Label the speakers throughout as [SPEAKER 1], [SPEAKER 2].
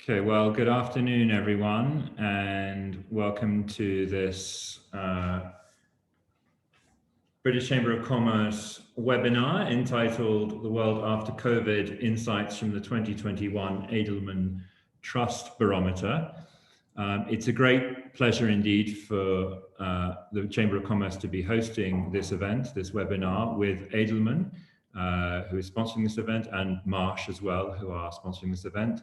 [SPEAKER 1] Okay, well, good afternoon, everyone, and welcome to this British Chamber of Commerce webinar entitled The World After COVID, Insights from the 2021 Edelman Trust Barometer. It's a great pleasure indeed for the Chamber of Commerce to be hosting this event, this webinar, with Edelman, who is sponsoring this event, and Marsh as well, who are sponsoring this event,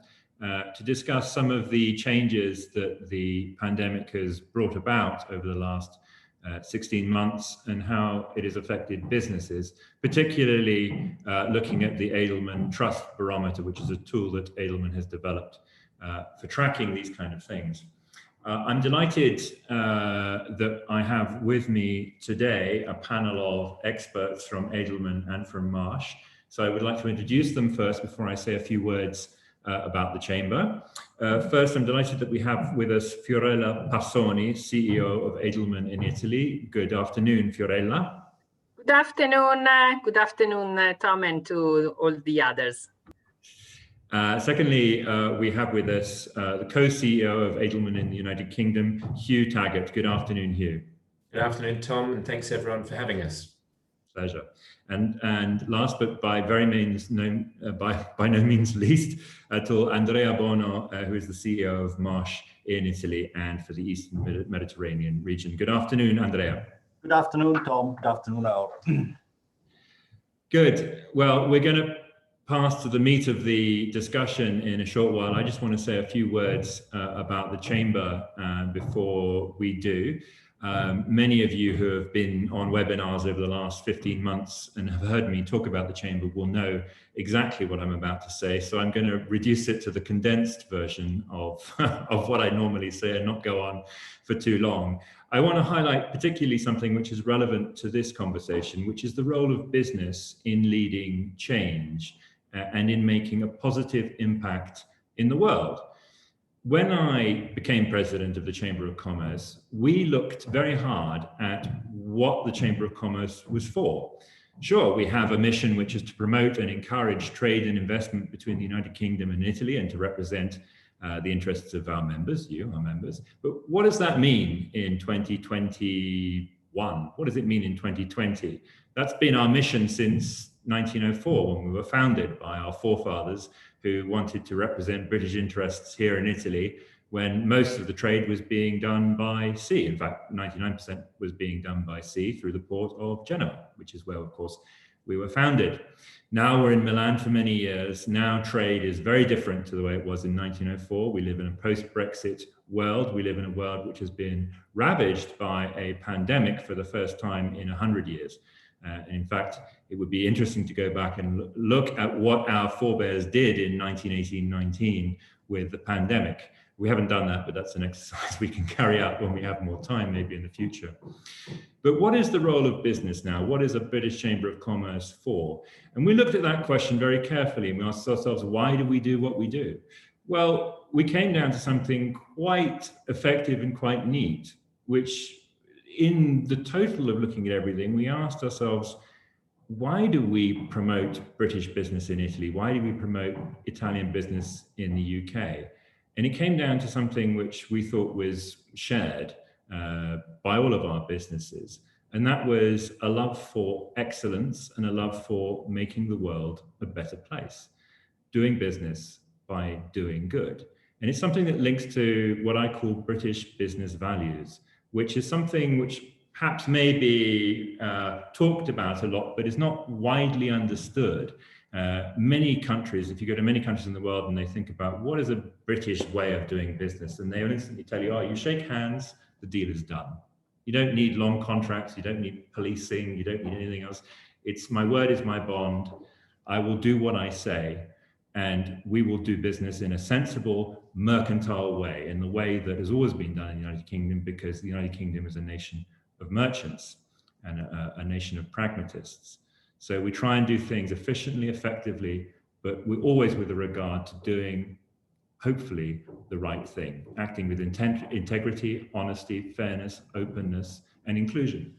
[SPEAKER 1] to discuss some of the changes that the pandemic has brought about over the last 16 months and how it has affected businesses, particularly looking at the Edelman Trust Barometer, which is a tool that Edelman has developed for tracking these kind of things. I'm delighted that I have with me today a panel of experts from Edelman and from Marsh. So I would like to introduce them first before I say a few words about the Chamber. First, I'm delighted that we have with us Fiorella Passoni, CEO of Edelman in Italy. Good afternoon, Fiorella.
[SPEAKER 2] Good afternoon, Tom, and to all the others.
[SPEAKER 1] Secondly, we have with us the co-CEO of Edelman in the United Kingdom, Hugh Taggart. Good afternoon, Hugh.
[SPEAKER 3] Good afternoon, Tom, and thanks everyone for having us.
[SPEAKER 1] Pleasure. And last, but by no means least at all, Andrea Bono, who is the CEO of Marsh in Italy and for the Eastern Mediterranean region. Good afternoon, Andrea.
[SPEAKER 4] Good afternoon, Tom. Good afternoon, all.
[SPEAKER 1] Good. Well, we're going to pass to the meat of the discussion in a short while. I just want to say a few words about the Chamber before we do. Many of you who have been on webinars over the last 15 months and have heard me talk about the Chamber will know exactly what I'm about to say. So I'm going to reduce it to the condensed version of what I normally say and not go on for too long. I want to highlight particularly something which is relevant to this conversation, which is the role of business in leading change and in making a positive impact in the world. When I became president of the Chamber of Commerce, we looked very hard at what the Chamber of Commerce was for. Sure, we have a mission which is to promote and encourage trade and investment between the United Kingdom and Italy and to represent the interests of our members, our members. But what does that mean in 2021? What does it mean in 2020? That's been our mission since 1904, when we were founded by our forefathers who wanted to represent British interests here in Italy when most of the trade was being done by sea. In fact, 99% was being done by sea through the port of Genoa, which is where, of course, we were founded. Now we're in Milan for many years. Now trade is very different to the way it was in 1904. We live in a post-Brexit world. We live in a world which has been ravaged by a pandemic for the first time in 100 years. And in fact, it would be interesting to go back and look at what our forebears did in 1918-19 with the pandemic. We haven't done that, but that's an exercise we can carry out when we have more time, maybe in the future. But what is the role of business now? What is a British Chamber of Commerce for? And we looked at that question very carefully and we asked ourselves, why do we do what we do? Well, we came down to something quite effective and quite neat, which in the total of looking at everything, we asked ourselves, why do we promote British business in Italy? Why do we promote Italian business in the UK? And it came down to something which we thought was shared by all of our businesses. And that was a love for excellence and a love for making the world a better place, doing business by doing good. And it's something that links to what I call British business values, which is something which perhaps may be talked about a lot, but is not widely understood. Many countries, if you go to many countries in the world and they think about what is a British way of doing business, and they will instantly tell you, oh, you shake hands, the deal is done. You don't need long contracts, you don't need policing, you don't need anything else. It's my word is my bond. I will do what I say, and we will do business in a sensible, mercantile way, in the way that has always been done in the United Kingdom, because the United Kingdom is a nation of merchants and a nation of pragmatists. So we try and do things efficiently, effectively, but we're always with a regard to doing, hopefully, the right thing, acting with integrity, honesty, fairness, openness, and inclusion.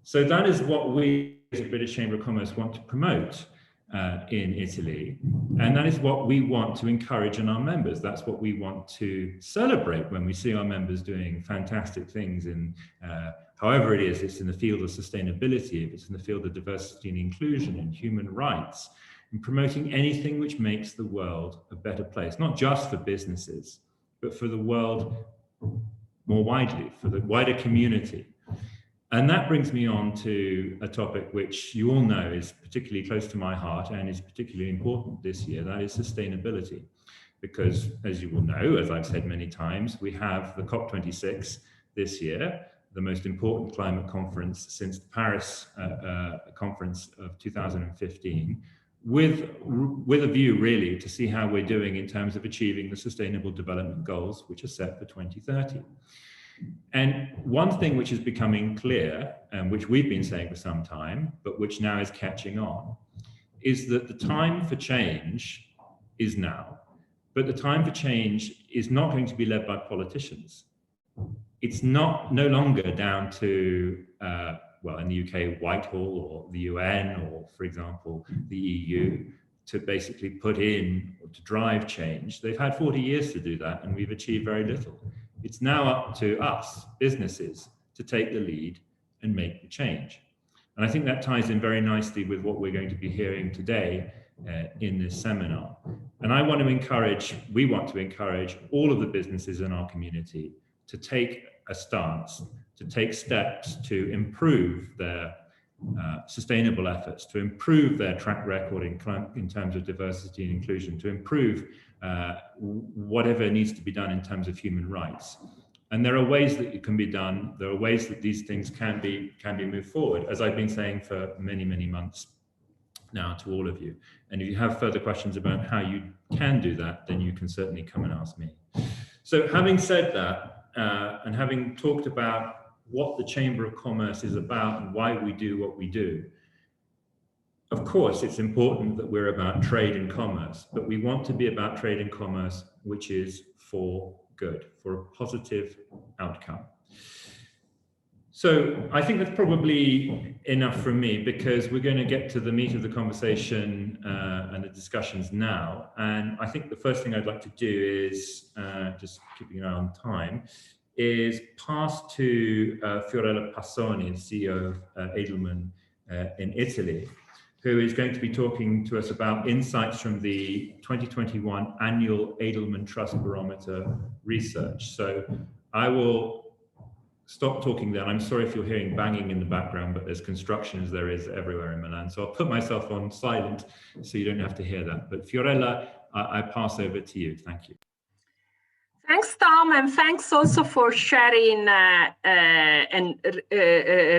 [SPEAKER 1] So that is what we as the British Chamber of Commerce want to promote. in Italy. And that is what we want to encourage in our members. That's what we want to celebrate when we see our members doing fantastic things in however it is, it's in the field of sustainability, if it's in the field of diversity and inclusion and human rights, and promoting anything which makes the world a better place, not just for businesses, but for the world more widely, for the wider community. And that brings me on to a topic which you all know is particularly close to my heart and is particularly important this year, that is sustainability. Because as you will know, as I've said many times, we have the COP26 this year, the most important climate conference since the Paris conference of 2015, with a view really to see how we're doing in terms of achieving the Sustainable Development Goals, which are set for 2030. And one thing which is becoming clear, and which we've been saying for some time, but which now is catching on, is that the time for change is now. But the time for change is not going to be led by politicians. It's no longer down to, well, in the UK, Whitehall or the UN or, for example, the EU, to basically put in or to drive change. They've had 40 years to do that, and we've achieved very little. It's now up to us, businesses, to take the lead and make the change. And I think that ties in very nicely with what we're going to be hearing today in this seminar. And we want to encourage all of the businesses in our community to take a stance, to take steps to improve their sustainable efforts, to improve their track record in terms of diversity and inclusion, to improve whatever needs to be done in terms of human rights. And there are ways that it can be done. There are ways that these things can be moved forward, as I've been saying for many, many months now to all of you. And if you have further questions about how you can do that, then you can certainly come and ask me. So having said that, and having talked about what the Chamber of Commerce is about and why we do what we do, of course, it's important that we're about trade and commerce, but we want to be about trade and commerce which is for good, for a positive outcome. So I think that's probably enough from me, because we're going to get to the meat of the conversation and the discussions now. And I think the first thing I'd like to do is, just keeping an eye on time, is pass to Fiorella Passoni, CEO of Edelman in Italy, who is going to be talking to us about insights from the 2021 annual Edelman Trust Barometer research. So I will stop talking there. I'm sorry if you're hearing banging in the background, but there's construction as there is everywhere in Milan. So I'll put myself on silent so you don't have to hear that. But Fiorella, I pass over to you. Thank you.
[SPEAKER 2] Thanks, Tom, and thanks also for sharing and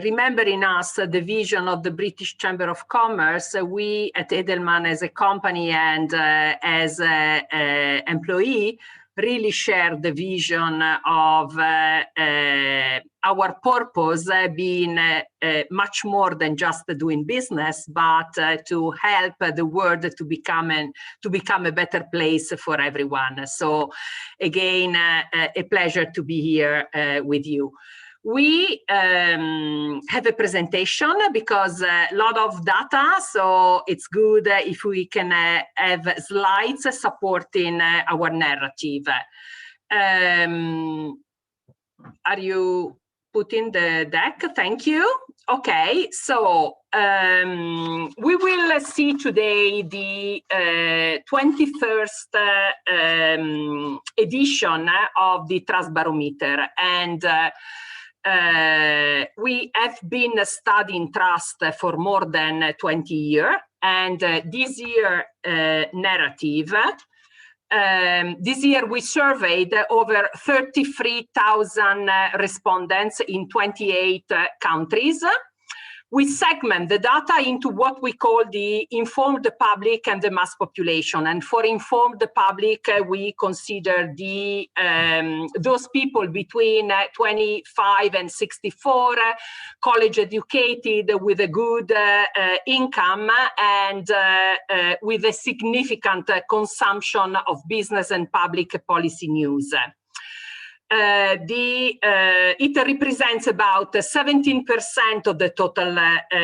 [SPEAKER 2] remembering us the vision of the British Chamber of Commerce. We at Edelman as a company and as an employee really share the vision of our purpose being much more than just doing business, but to help the world to become a better place for everyone. So again, a pleasure to be here with you. We have a presentation because a lot of data, so it's good if we can have slides supporting our narrative. Are you putting the deck? Thank you. Okay, so we will see today the 21st edition of the Trust Barometer, and we have been studying trust for more than 20 years, and this year narrative, this year we surveyed over 33,000 respondents in 28 countries. We segment the data into what we call the informed public and the mass population. And for informed public, we consider the those people between 25 and 64, college educated, with a good income, and with a significant consumption of business and public policy news. it represents about 17% of the total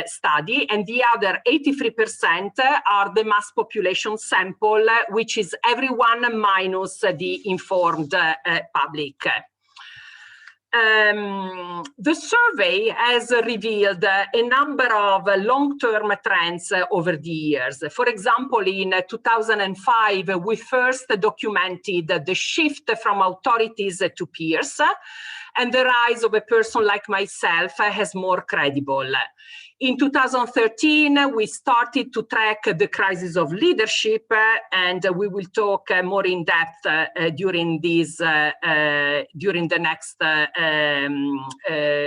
[SPEAKER 2] study, and the other 83% are the mass population sample, which is everyone minus the informed public. The survey has revealed a number of long-term trends over the years. For example, in 2005, we first documented the shift from authorities to peers, and the rise of a person like myself as more credible. In 2013, we started to track the crisis of leadership, and we will talk more in depth during the next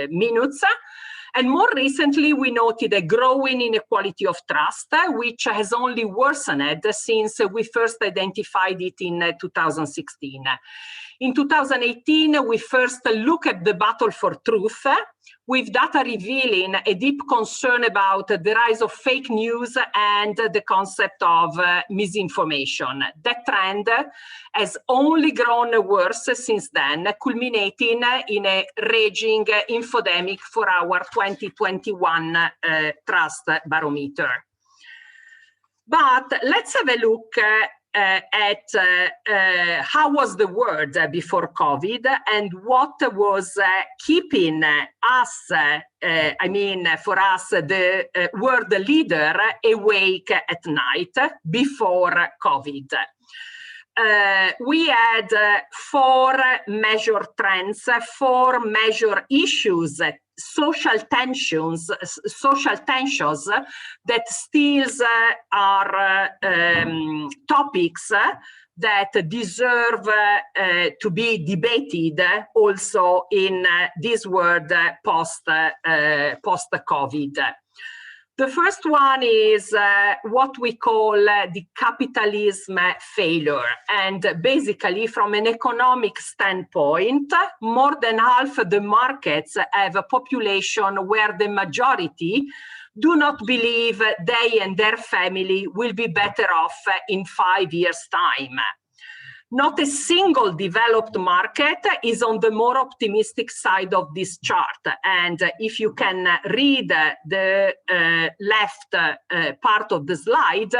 [SPEAKER 2] minutes. And more recently, we noted a growing inequality of trust, which has only worsened since we first identified it in 2016. In 2018, we first looked at the battle for truth, with data revealing a deep concern about the rise of fake news and the concept of misinformation. That trend has only grown worse since then, culminating in a raging infodemic for our 2021 Trust Barometer. But let's have a look at how was the world before COVID and what was keeping us, for us, the world leader awake at night before COVID. We had 4 major trends, 4 major issues, social tensions that still are topics that deserve to be debated also in this world post-COVID. The first one is what we call the capitalism failure. And basically, from an economic standpoint, more than half of the markets have a population where the majority do not believe they and their family will be better off in 5 years' time. Not a single developed market is on the more optimistic side of this chart. And if you can read the left part of the slide,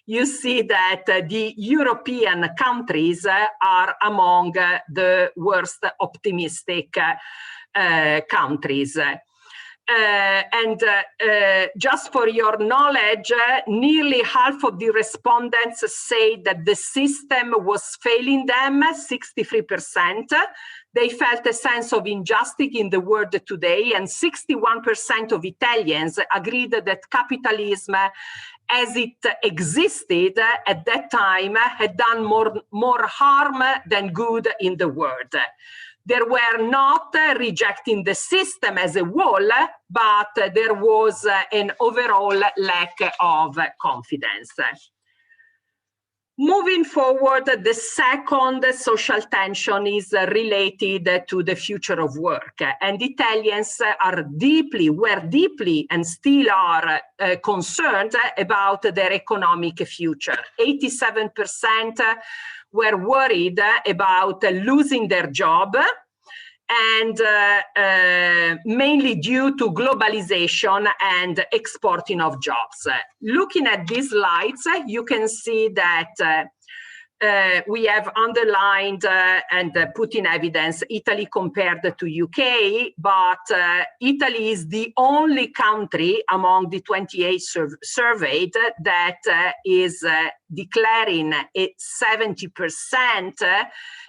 [SPEAKER 2] you see that the European countries are among the worst optimistic countries. Just for your knowledge, nearly half of the respondents say that the system was failing them, 63%. They felt a sense of injustice in the world today, and 61% of Italians agreed that capitalism as it existed at that time had done more harm than good in the world. They were not rejecting the system as a whole, but there was an overall lack of confidence. Moving forward, the second social tension is related to the future of work. And Italians were deeply and still are concerned about their economic future. 87% were worried about losing their job, and mainly due to globalization and exporting of jobs. Looking at these slides, you can see that we have underlined and put in evidence Italy compared to UK, but Italy is the only country among the 28 surveyed that is declaring a 70%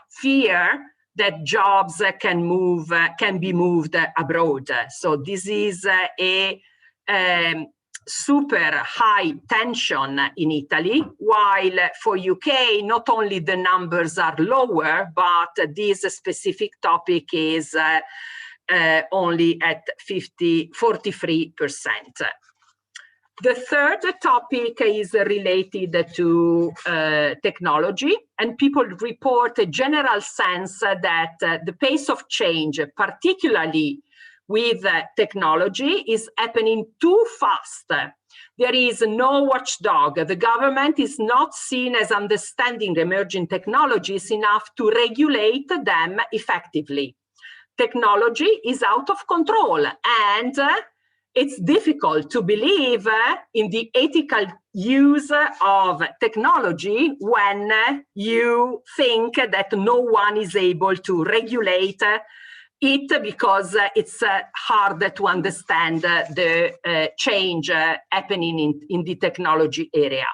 [SPEAKER 2] fear that jobs can be moved abroad. So this is a super high tension in Italy, while for UK, not only the numbers are lower, but this specific topic is only at 43%. The third topic is related to technology, and people report a general sense that the pace of change, particularly with technology, is happening too fast. There is no watchdog. The government is not seen as understanding emerging technologies enough to regulate them effectively. Technology is out of control, and it's difficult to believe in the ethical use of technology when you think that no one is able to regulate it because it's hard to understand the change happening in the technology area.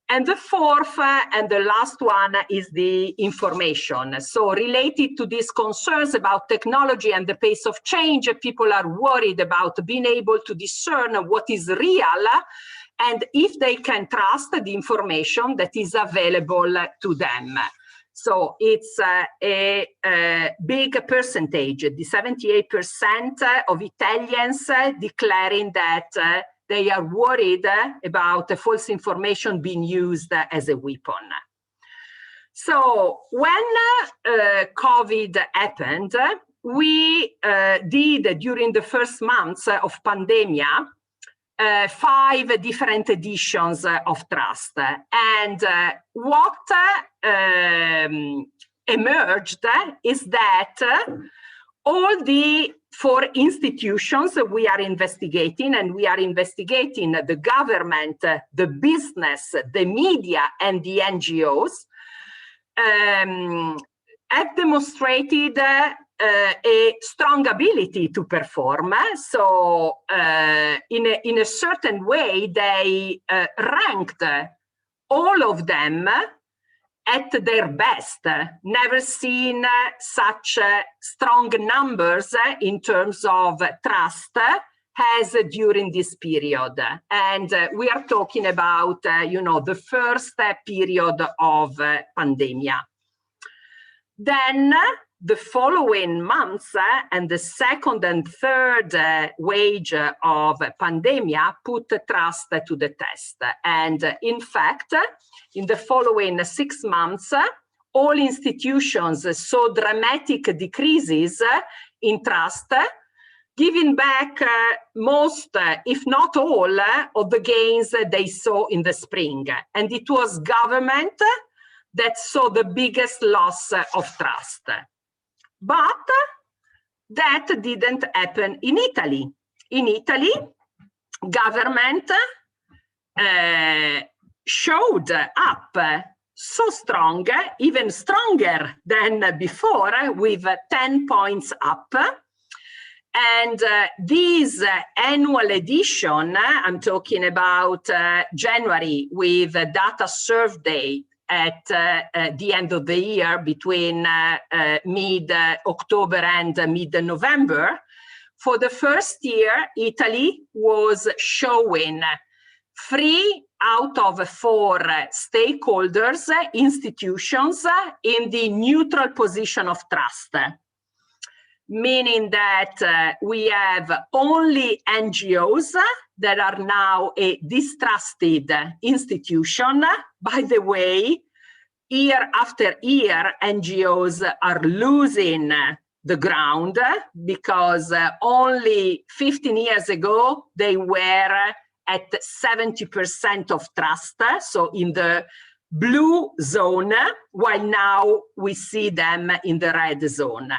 [SPEAKER 2] And the fourth and the last one is the information. So related to these concerns about technology and the pace of change, people are worried about being able to discern what is real and if they can trust the information that is available to them. So it's a big percentage, the 78% of Italians declaring that they are worried about false information being used as a weapon. So when COVID happened, we did during the first months of pandemic 5 different editions of Trust. And what emerged is that all the 4 institutions we are investigating, and we are investigating the government, the business, the media, and the NGOs, have demonstrated a strong ability to perform. So in a certain way, they ranked all of them at their best. Never seen such strong numbers in terms of trust as during this period. And we are talking about, the first period of pandemic. Then the following months and the second and third wave of pandemia put trust to the test. And in fact, in the following 6 months, all institutions saw dramatic decreases in trust, giving back most, if not all, of the gains they saw in the spring. And it was government that saw the biggest loss of trust. But that didn't happen in Italy. In Italy, government showed up so strong, even stronger than before, with 10 points up. And this annual edition, I'm talking about January, with data survey at the end of the year between mid-October and mid-November. For the first year, Italy was showing 3 out of 4 stakeholders, institutions, in the neutral position of trust, meaning that we have only NGOs that are now a distrusted institution. By the way, year after year, NGOs are losing the ground because only 15 years ago, they were at 70% of trust, so in the blue zone, while now we see them in the red zone.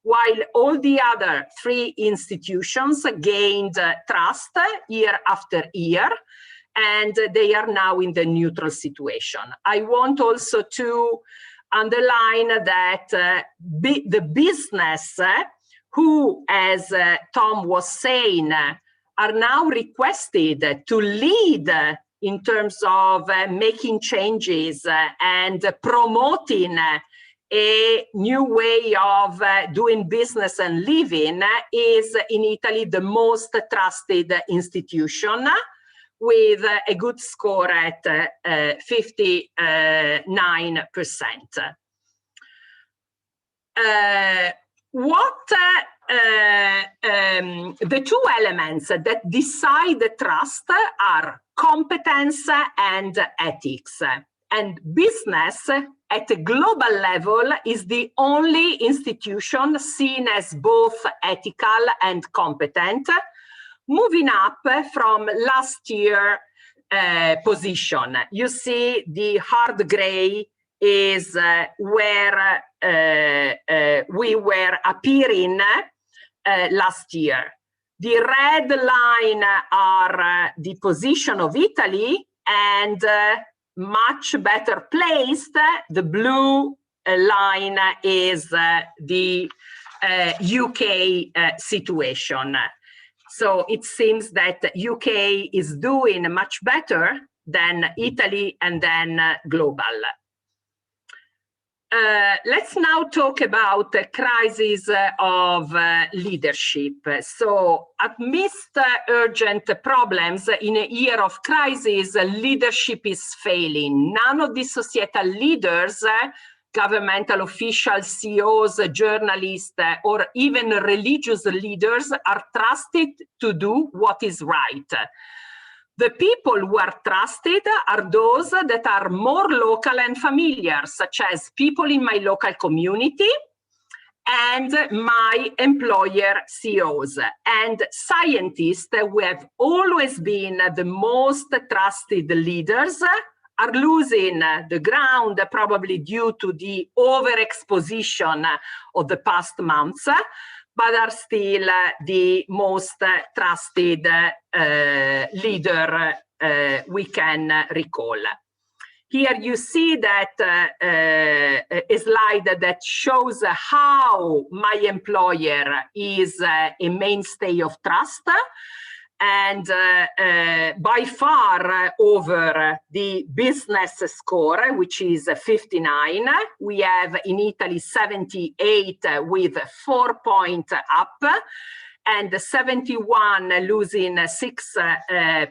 [SPEAKER 2] While all the other 3 institutions gained trust year after year, and they are now in the neutral situation. I want also to underline that the business, who, as Tom was saying, are now requested to lead in terms of making changes and promoting a new way of doing business and living, is in Italy the most trusted institution, with a good score at 59%. The 2 elements that decide the trust are competence and ethics. And business at a global level is the only institution seen as both ethical and competent, Moving up from last year position, you see the hard gray is where we were appearing last year. The red line are the position of Italy, and much better placed, the blue line is the UK situation. So it seems that UK is doing much better than Italy and then global. Let's now talk about the crisis of leadership. So amidst urgent problems in a year of crisis, leadership is failing. None of the societal leaders, governmental officials, CEOs, journalists, or even religious leaders are trusted to do what is right. The people who are trusted are those that are more local and familiar, such as people in my local community and my employer CEOs, and scientists who have always been the most trusted leaders are losing the ground, probably due to the overexposition of the past months, but are still the most trusted leader we can recall. Here you see that a slide that shows how my employer is a mainstay of trust, and by far over the business score, which is 59. We have in Italy 78 with 4 points up, and 71 losing 6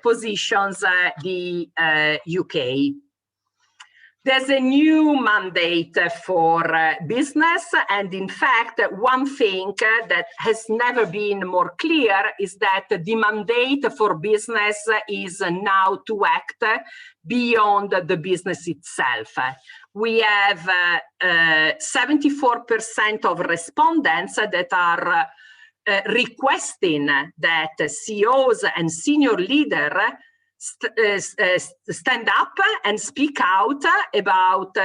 [SPEAKER 2] positions, the UK. There's a new mandate for business, and in fact, one thing that has never been more clear is that the mandate for business is now to act beyond the business itself. We have 74% of respondents that are requesting that CEOs and senior leaders stand up and speak out about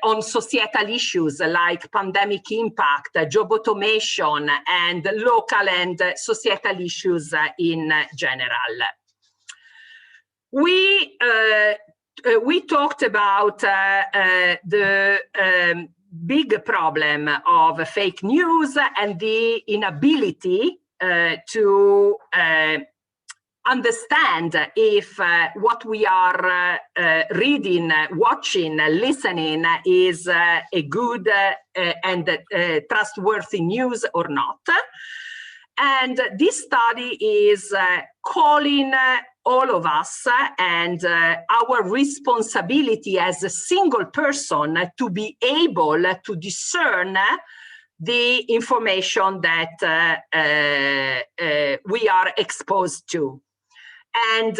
[SPEAKER 2] on societal issues like pandemic impact, job automation, and local and societal issues in general. We talked about the big problem of fake news and the inability to understand if what we are reading, watching, listening is a good and trustworthy news or not. And this study is calling all of us and our responsibility as a single person to be able to discern the information that we are exposed to. And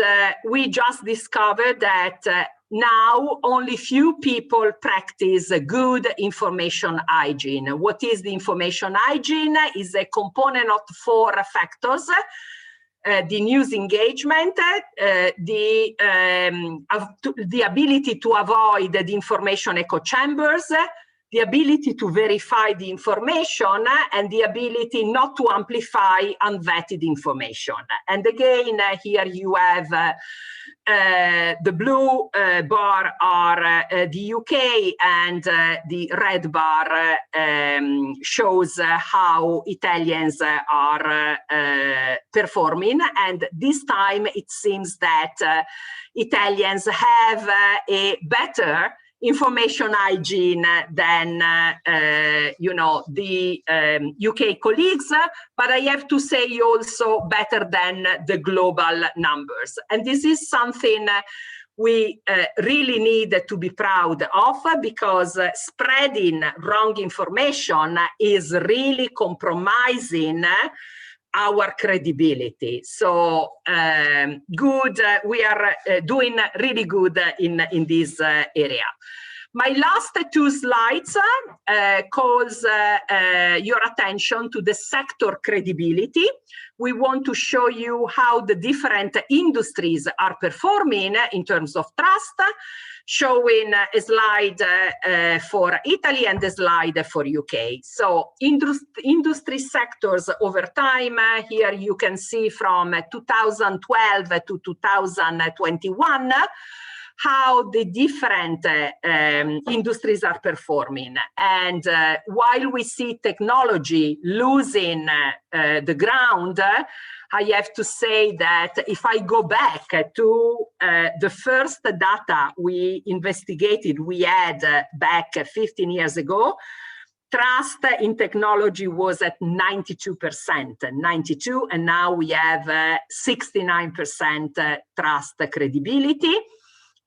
[SPEAKER 2] we just discovered that now only few people practice good information hygiene. What is the information hygiene? Is a component of 4 factors. The news engagement, the ability to avoid the information echo chambers, the ability to verify the information, and the ability not to amplify unvetted information. And again, here you have the blue bar are the UK, and the red bar shows how Italians are performing. And this time it seems that Italians have a better information hygiene than the UK colleagues, but I have to say also better than the global numbers. And this is something we really need to be proud of, because spreading wrong information is really compromising our credibility. So good, we are doing really good in this area. My last two slides calls your attention to the sector credibility. We want to show you how the different industries are performing in terms of trust, showing a slide for Italy and a slide for UK. So industry sectors over time, here you can see from 2012 to 2021, how the different industries are performing. And while we see technology losing the ground, I have to say that if I go back to the first data we investigated, we had back 15 years ago, trust in technology was at 92%, 92, and now we have 69% trust credibility.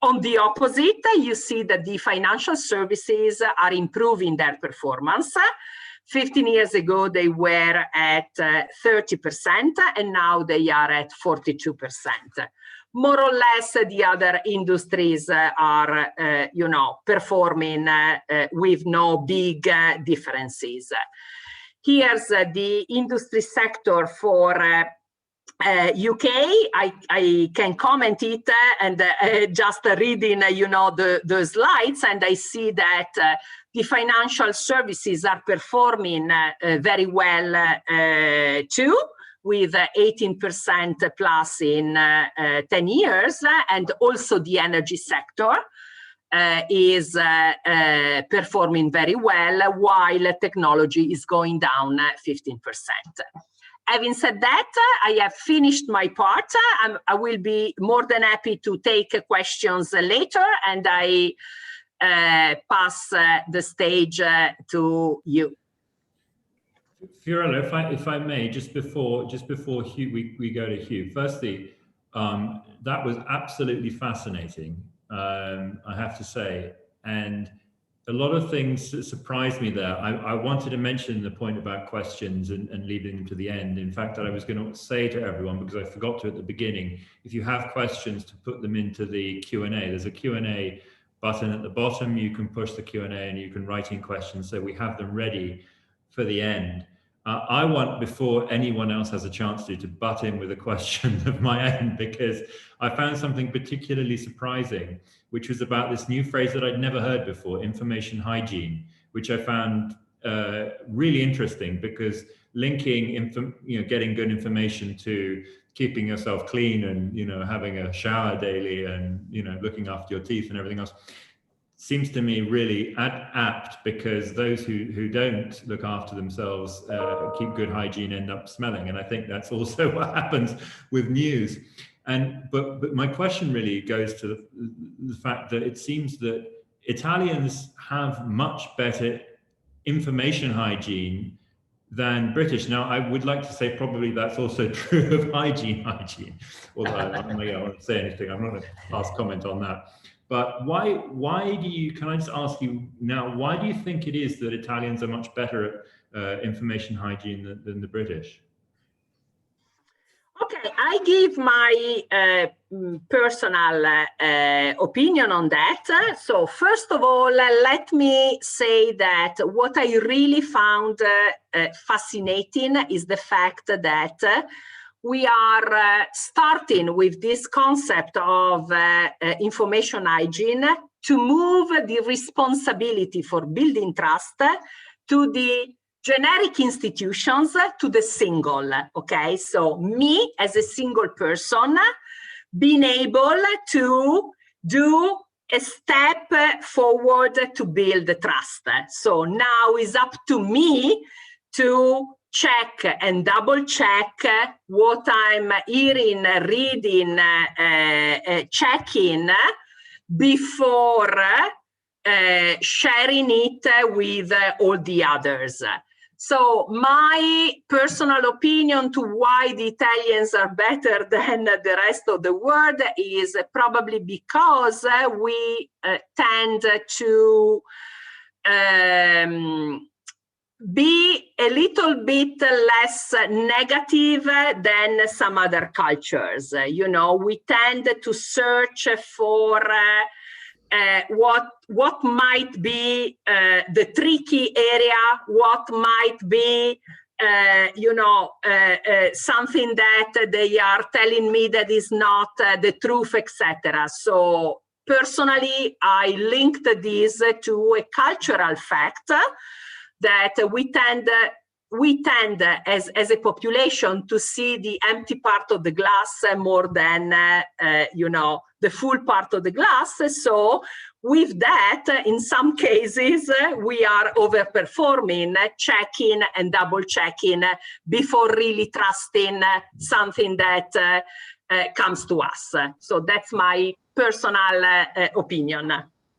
[SPEAKER 2] On the opposite, you see that the financial services are improving their performance. 15 years ago, they were at 30%, and now they are at 42%. More or less, the other industries are, performing with no big differences. Here's the industry sector for UK. I can comment it and just reading, the slides, and I see that the financial services are performing very well too, with 18% plus in 10 years, and also the energy sector is performing very well, while technology is going down 15%. Having said that, I have finished my part. I will be more than happy to take questions later, and I pass the stage to you.
[SPEAKER 1] Fiorella, if I may, just before Hugh, we go to Hugh. Firstly, that was absolutely fascinating, I have to say, and a lot of things that surprised me there. I wanted to mention the point about questions and leaving them to the end. In fact, I was going to say to everyone, because I forgot to at the beginning, if you have questions, to put them into the Q&A. There's a Q&A button at the bottom. You can push the Q&A and you can write in questions, so we have them ready for the end. I want, before anyone else has a chance to butt in with a question of my own, because I found something particularly surprising, which was about this new phrase that I'd never heard before, information hygiene, which I found really interesting, because linking, getting good information to keeping yourself clean and, having a shower daily and, looking after your teeth and everything else, seems to me really apt, because those who don't look after themselves, keep good hygiene, end up smelling. And I think that's also what happens with news. But my question really goes to the fact that it seems that Italians have much better information hygiene than British. Now, I would like to say probably that's also true of hygiene, although I won't say anything. I'm not going to pass comment on that. But why do you, can I just ask you now, why do you think it is that Italians are much better at information hygiene than the British?
[SPEAKER 2] Okay, I give my personal opinion on that. So first of all, let me say that what I really found fascinating is the fact that we are starting with this concept of information hygiene to move the responsibility for building trust to the generic institutions, to the single, okay? So me as a single person being able to do a step forward to build trust. So now it's up to me to check and double check what I'm hearing, reading, checking before sharing it with all the others. So my personal opinion to why the Italians are better than the rest of the world is probably because we tend to be a little bit less negative than some other cultures. We tend to search for what might be the tricky area, what might be something that they are telling me that is not the truth, etc. So personally, I linked this to a cultural fact that we tend as a population to see the empty part of the glass more than the full part of the glass. So with that, in some cases, we are overperforming, checking and double checking before really trusting something that comes to us. So that's my personal opinion.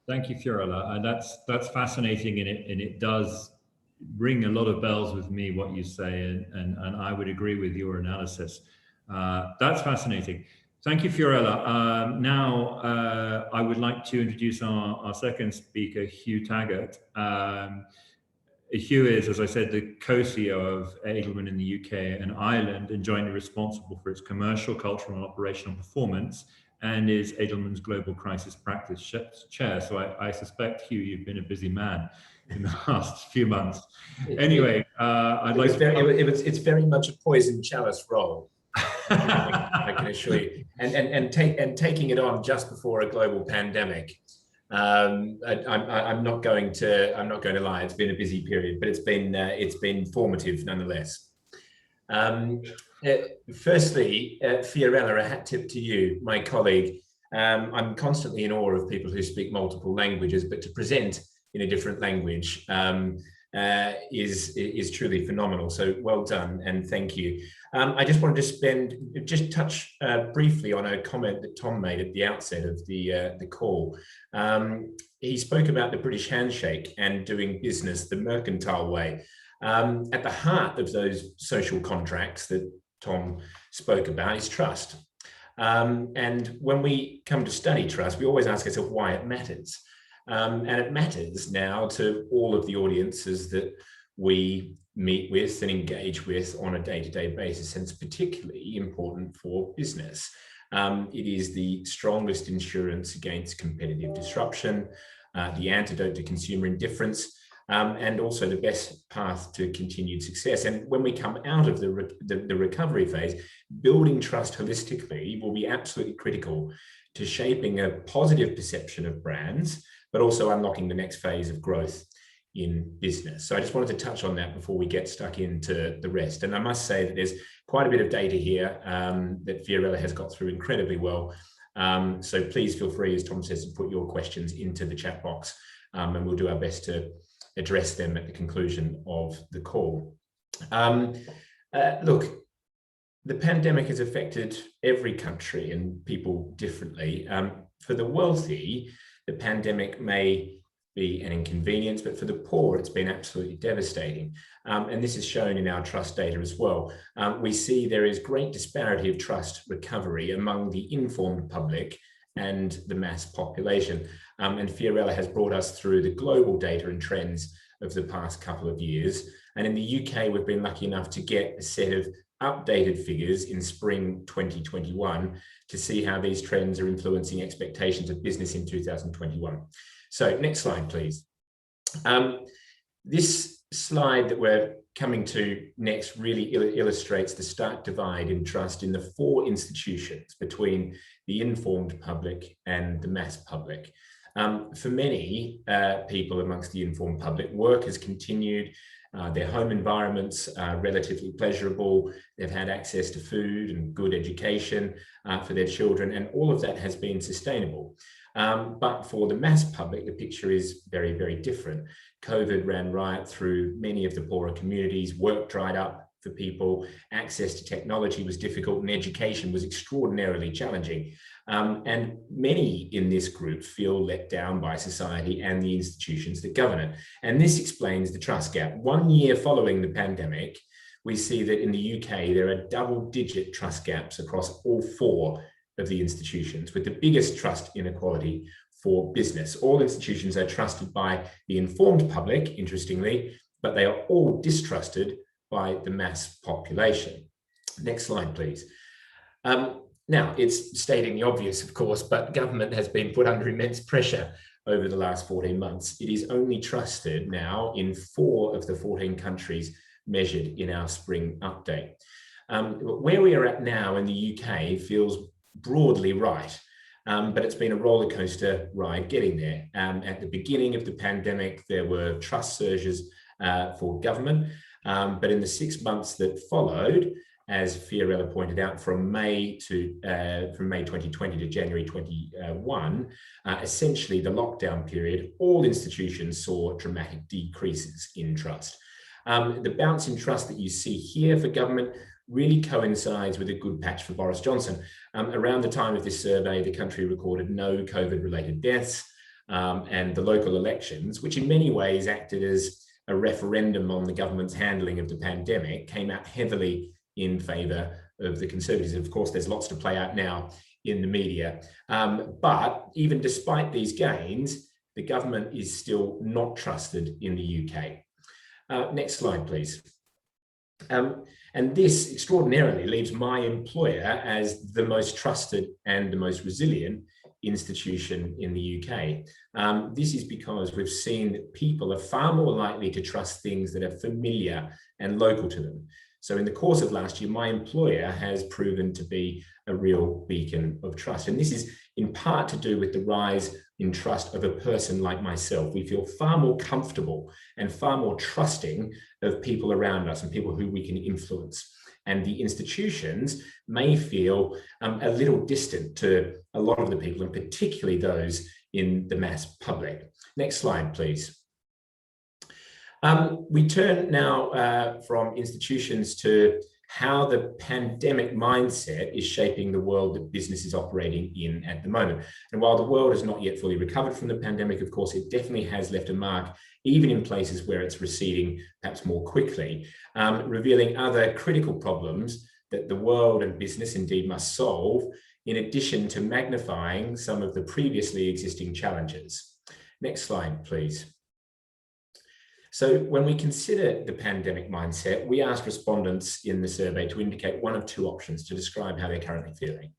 [SPEAKER 1] Thank you, Fiorella. That's fascinating, and it does ring a lot of bells with me, what you say, and I would agree with your analysis. That's fascinating. Thank you, Fiorella. Now, I would like to introduce our second speaker, Hugh Taggart. Hugh is, as I said, the co-CEO of Edelman in the UK and Ireland, and jointly responsible for its commercial, cultural, and operational performance, and is Edelman's Global Crisis Practice Chair. So I suspect, Hugh, you've been a busy man in the last few months. Anyway,
[SPEAKER 3] it's very much a poison chalice role. I can assure you, and taking it on just before a global pandemic. I'm not going to lie. It's been a busy period, but it's been formative nonetheless. Firstly, Fiorella, a hat tip to you, my colleague. I'm constantly in awe of people who speak multiple languages, but to present in a different language is truly phenomenal. So well done, and thank you. I just wanted to touch briefly on a comment that Tom made at the outset of the call. He spoke about the British handshake and doing business the mercantile way. At the heart of those social contracts that Tom spoke about is trust. And when we come to study trust, we always ask ourselves why it matters. And it matters now to all of the audiences that we meet with and engage with on a day-to-day basis, and it's particularly important for business. It is the strongest insurance against competitive disruption, the antidote to consumer indifference, and also the best path to continued success. And when we come out of the recovery phase, building trust holistically will be absolutely critical to shaping a positive perception of brands, but also unlocking the next phase of growth in business. So I just wanted to touch on that before we get stuck into the rest. And I must say that there's quite a bit of data here that Fiorella has got through incredibly well. So please feel free, as Tom says, to put your questions into the chat box, and we'll do our best to address them at the conclusion of the call. Look, the pandemic has affected every country and people differently. For the wealthy, the pandemic may be an inconvenience, but for the poor, it's been absolutely devastating. And this is shown in our trust data as well. We see there is great disparity of trust recovery among the informed public and the mass population. And Fiorella has brought us through the global data and trends of the past couple of years. And in the UK, we've been lucky enough to get a set of updated figures in spring 2021 to see how these trends are influencing expectations of business in 2021. So next slide, please. This slide that we're coming to next really illustrates the stark divide in trust in the four institutions between the informed public and the mass public. For many people amongst the informed public, work has continued. Their home environments are relatively pleasurable. They've had access to food and good education for their children, and all of that has been sustainable. But for the mass public, the picture is very, very different. COVID ran riot through many of the poorer communities, work dried up for people, access to technology was difficult, and education was extraordinarily challenging. And many in this group feel let down by society and the institutions that govern it. And this explains the trust gap. 1 year following the pandemic, we see that in the UK, there are double-digit trust gaps across all four of the institutions, with the biggest trust inequality for business. All institutions are trusted by the informed public, interestingly, but they are all distrusted by the mass population. Next slide, please. Now, it's stating the obvious, of course, but government has been put under immense pressure over the last 14 months. It is only trusted now in 4 of the 14 countries measured in our spring update. Where we are at now in the UK feels broadly right, but it's been a roller coaster ride getting there. At the beginning of the pandemic, there were trust surges for government, but in the 6 months that followed, as Fiorella pointed out, from May 2020 to January 21, essentially the lockdown period, all institutions saw dramatic decreases in trust. The bounce in trust that you see here for government really coincides with a good patch for Boris Johnson. Around the time of this survey, the country recorded no COVID-related deaths, and the local elections, which in many ways acted as a referendum on the government's handling of the pandemic, came out heavily in favour of the Conservatives. Of course, there's lots to play out now in the media. But even despite these gains, the government is still not trusted in the UK. Next slide, please. And this extraordinarily leaves my employer as the most trusted and the most resilient institution in the UK. This is because we've seen that people are far more likely to trust things that are familiar and local to them. So in the course of last year, my employer has proven to be a real beacon of trust. And this is in part to do with the rise in trust of a person like myself. We feel far more comfortable and far more trusting of people around us and people who we can influence. And the institutions may feel a little distant to a lot of the people, and particularly those in the mass public. Next slide, please. We turn now from institutions to how the pandemic mindset is shaping the world that business is operating in at the moment. And while the world has not yet fully recovered from the pandemic, of course, it definitely has left a mark, even in places where it's receding perhaps more quickly, revealing other critical problems that the world and business indeed must solve, in addition to magnifying some of the previously existing challenges. Next slide, please. So when we consider the pandemic mindset, we asked respondents in the survey to indicate one of 2 options to describe how they're currently feeling.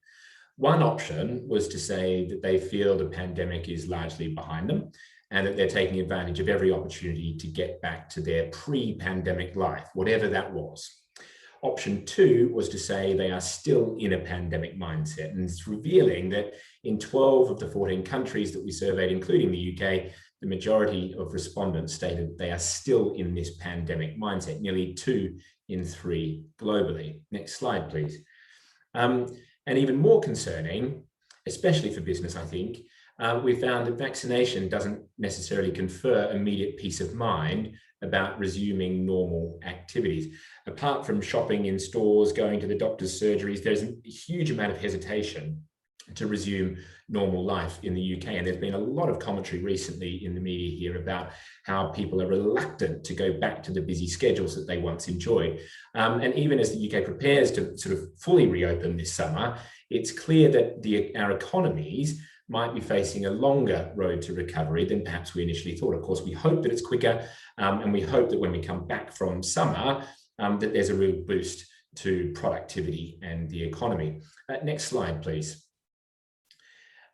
[SPEAKER 3] One option was to say that they feel the pandemic is largely behind them and that they're taking advantage of every opportunity to get back to their pre-pandemic life, whatever that was. Option 2 was to say they are still in a pandemic mindset, and it's revealing that in 12 of the 14 countries that we surveyed, including the UK, the majority of respondents stated they are still in this pandemic mindset, nearly 2 in 3 globally. Next slide, please. And even more concerning, especially for business, I think, we found that vaccination doesn't necessarily confer immediate peace of mind about resuming normal activities. Apart from shopping in stores, going to the doctor's surgeries, there's a huge amount of hesitation to resume normal life in the UK. And there's been a lot of commentary recently in the media here about how people are reluctant to go back to the busy schedules that they once enjoyed. And even as the UK prepares to sort of fully reopen this summer, it's clear that our economies might be facing a longer road to recovery than perhaps we initially thought. Of course, we hope that it's quicker, and we hope that when we come back from summer, that there's a real boost to productivity and the economy. Next slide, please.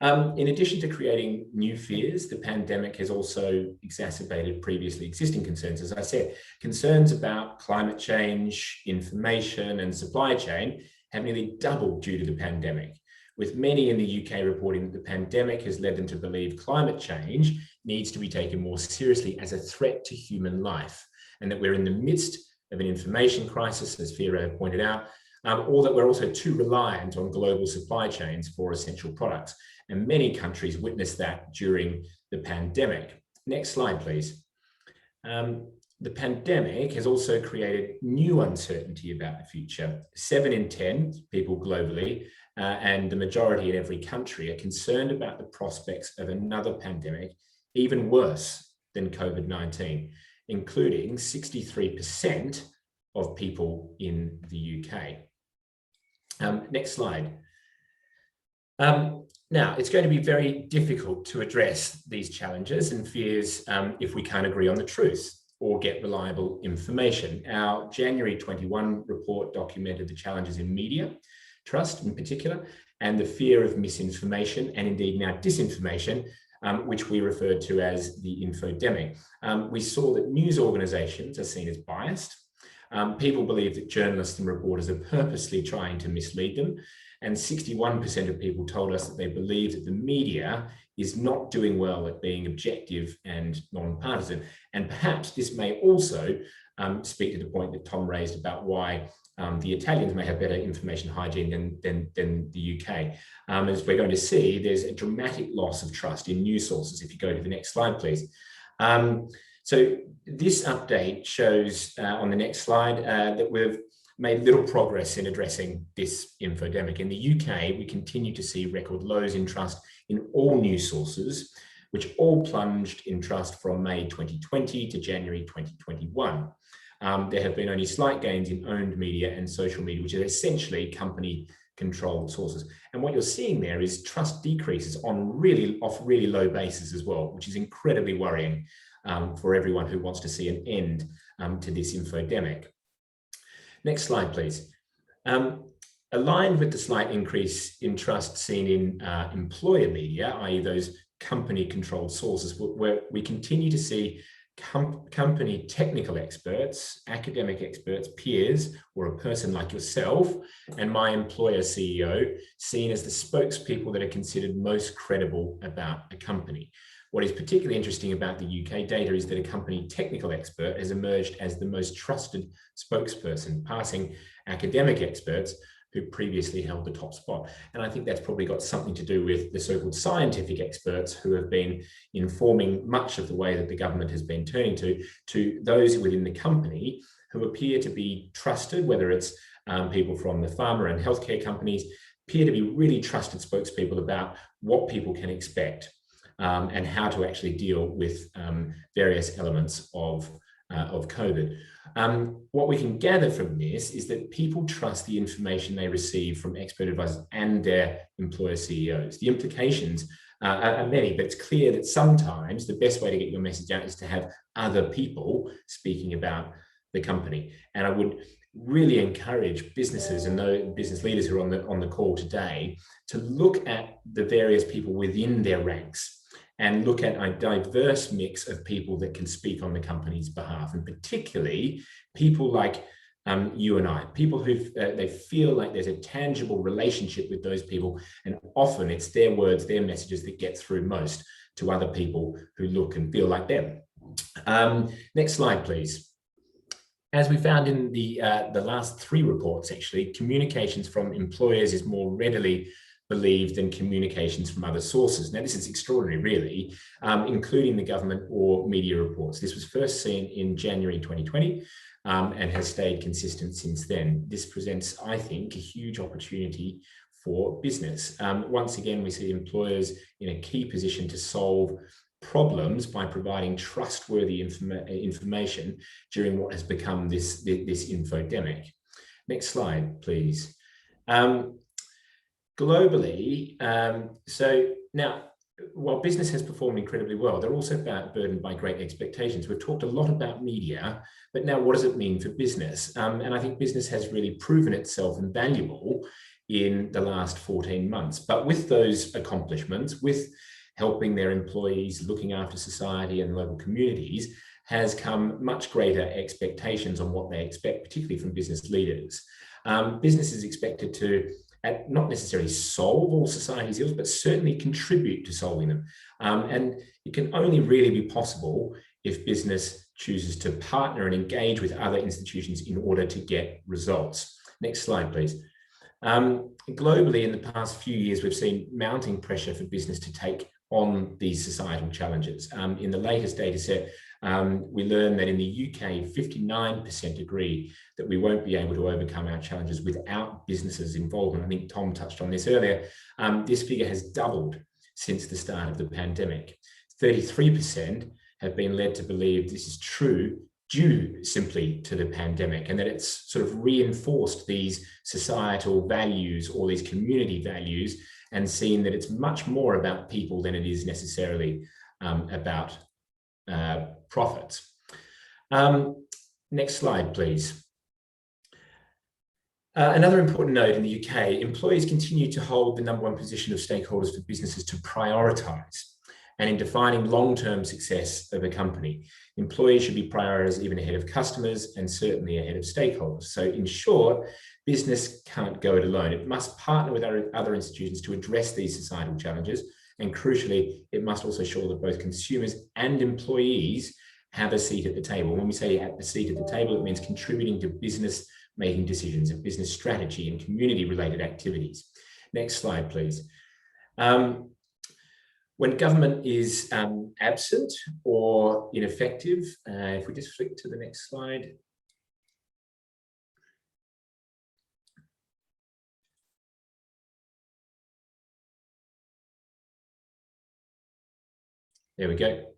[SPEAKER 3] In addition to creating new fears, the pandemic has also exacerbated previously existing concerns. As I said, concerns about climate change, information, and supply chain have nearly doubled due to the pandemic, with many in the UK reporting that the pandemic has led them to believe climate change needs to be taken more seriously as a threat to human life, and that we're in the midst of an information crisis, as Fiorella pointed out, or that we're also too reliant on global supply chains for essential products. And many countries witnessed that during the pandemic. Next slide, please. The pandemic has also created new uncertainty about the future. 7 in 10 people globally, and the majority in every country, are concerned about the prospects of another pandemic, even worse than COVID-19, including 63% of people in the UK. Next slide. Now, it's going to be very difficult to address these challenges and fears if we can't agree on the truth or get reliable information. Our January 21 report documented the challenges in media trust in particular, and the fear of misinformation and indeed now disinformation, which we referred to as the infodemic. We saw that news organizations are seen as biased. People believe that journalists and reporters are purposely trying to mislead them. And 61% of people told us that they believe that the media is not doing well at being objective and non-partisan. And perhaps this may also speak to the point that Tom raised about why the Italians may have better information hygiene than the UK. As we're going to see, there's a dramatic loss of trust in news sources. If you go to the next slide, please. So this update shows on the next slide that we've made little progress in addressing this infodemic. In the UK, we continue to see record lows in trust in all news sources, which all plunged in trust from May 2020 to January 2021. There have been only slight gains in owned media and social media, which are essentially company-controlled sources. And what you're seeing there is trust decreases on off really low bases as well, which is incredibly worrying for everyone who wants to see an end to this infodemic. Next slide, please. Aligned with the slight increase in trust seen in employer media, i.e. those company-controlled sources, where we continue to see company technical experts, academic experts, peers, or a person like yourself and my employer CEO seen as the spokespeople that are considered most credible about a company. What is particularly interesting about the UK data is that a company technical expert has emerged as the most trusted spokesperson, passing academic experts who previously held the top spot. And I think that's probably got something to do with the so-called scientific experts who have been informing much of the way that the government has been turning to those within the company who appear to be trusted, whether it's people from the pharma and healthcare companies, appear to be really trusted spokespeople about what people can expect and how to actually deal with various elements of COVID. What we can gather from this is that people trust the information they receive from expert advisors and their employer CEOs. The implications are many, but it's clear that sometimes the best way to get your message out is to have other people speaking about the company. And I would really encourage businesses and those business leaders who are on the call today to look at the various people within their ranks and look at a diverse mix of people that can speak on the company's behalf, and particularly people like you and I, people who they feel like there's a tangible relationship with those people, and often it's their words, their messages that get through most to other people who look and feel like them. Next slide, please. As we found in the last 3 reports, actually, communications from employers is more readily believed than communications from other sources. Now, this is extraordinary, really, including the government or media reports. This was first seen in January 2020 and has stayed consistent since then. This presents, I think, a huge opportunity for business. Once again, we see employers in a key position to solve problems by providing trustworthy information during what has become this infodemic. Next slide, please. Globally, so now, while business has performed incredibly well, they're also burdened by great expectations. We've talked a lot about media, but now what does it mean for business? And I think business has really proven itself invaluable in the last 14 months. But with those accomplishments, with helping their employees, looking after society and local communities, has come much greater expectations on what they expect, particularly from business leaders. Business is expected to not necessarily solve all society's ills, but certainly contribute to solving them. And it can only really be possible if business chooses to partner and engage with other institutions in order to get results. Next slide, please. Globally, in the past few years, we've seen mounting pressure for business to take on these societal challenges. In the latest data set, we learned that in the UK, 59% agree that we won't be able to overcome our challenges without businesses' involvement. I think Tom touched on this earlier. This figure has doubled since the start of the pandemic. 33% have been led to believe this is true due simply to the pandemic, and that it's sort of reinforced these societal values or these community values and seen that it's much more about people than it is necessarily about profits. Next slide, please. Another important note in the UK, employees continue to hold the #1 position of stakeholders for businesses to prioritise. And in defining long-term success of a company, employees should be prioritized even ahead of customers and certainly ahead of stakeholders. So in short, business can't go it alone. It must partner with other institutions to address these societal challenges. And crucially, it must also ensure that both consumers and employees have a seat at the table. When we say at the seat at the table, it means contributing to business making decisions and business strategy and community-related activities. Next slide, please. When government is absent or ineffective, if we just flick to the next slide. There we go.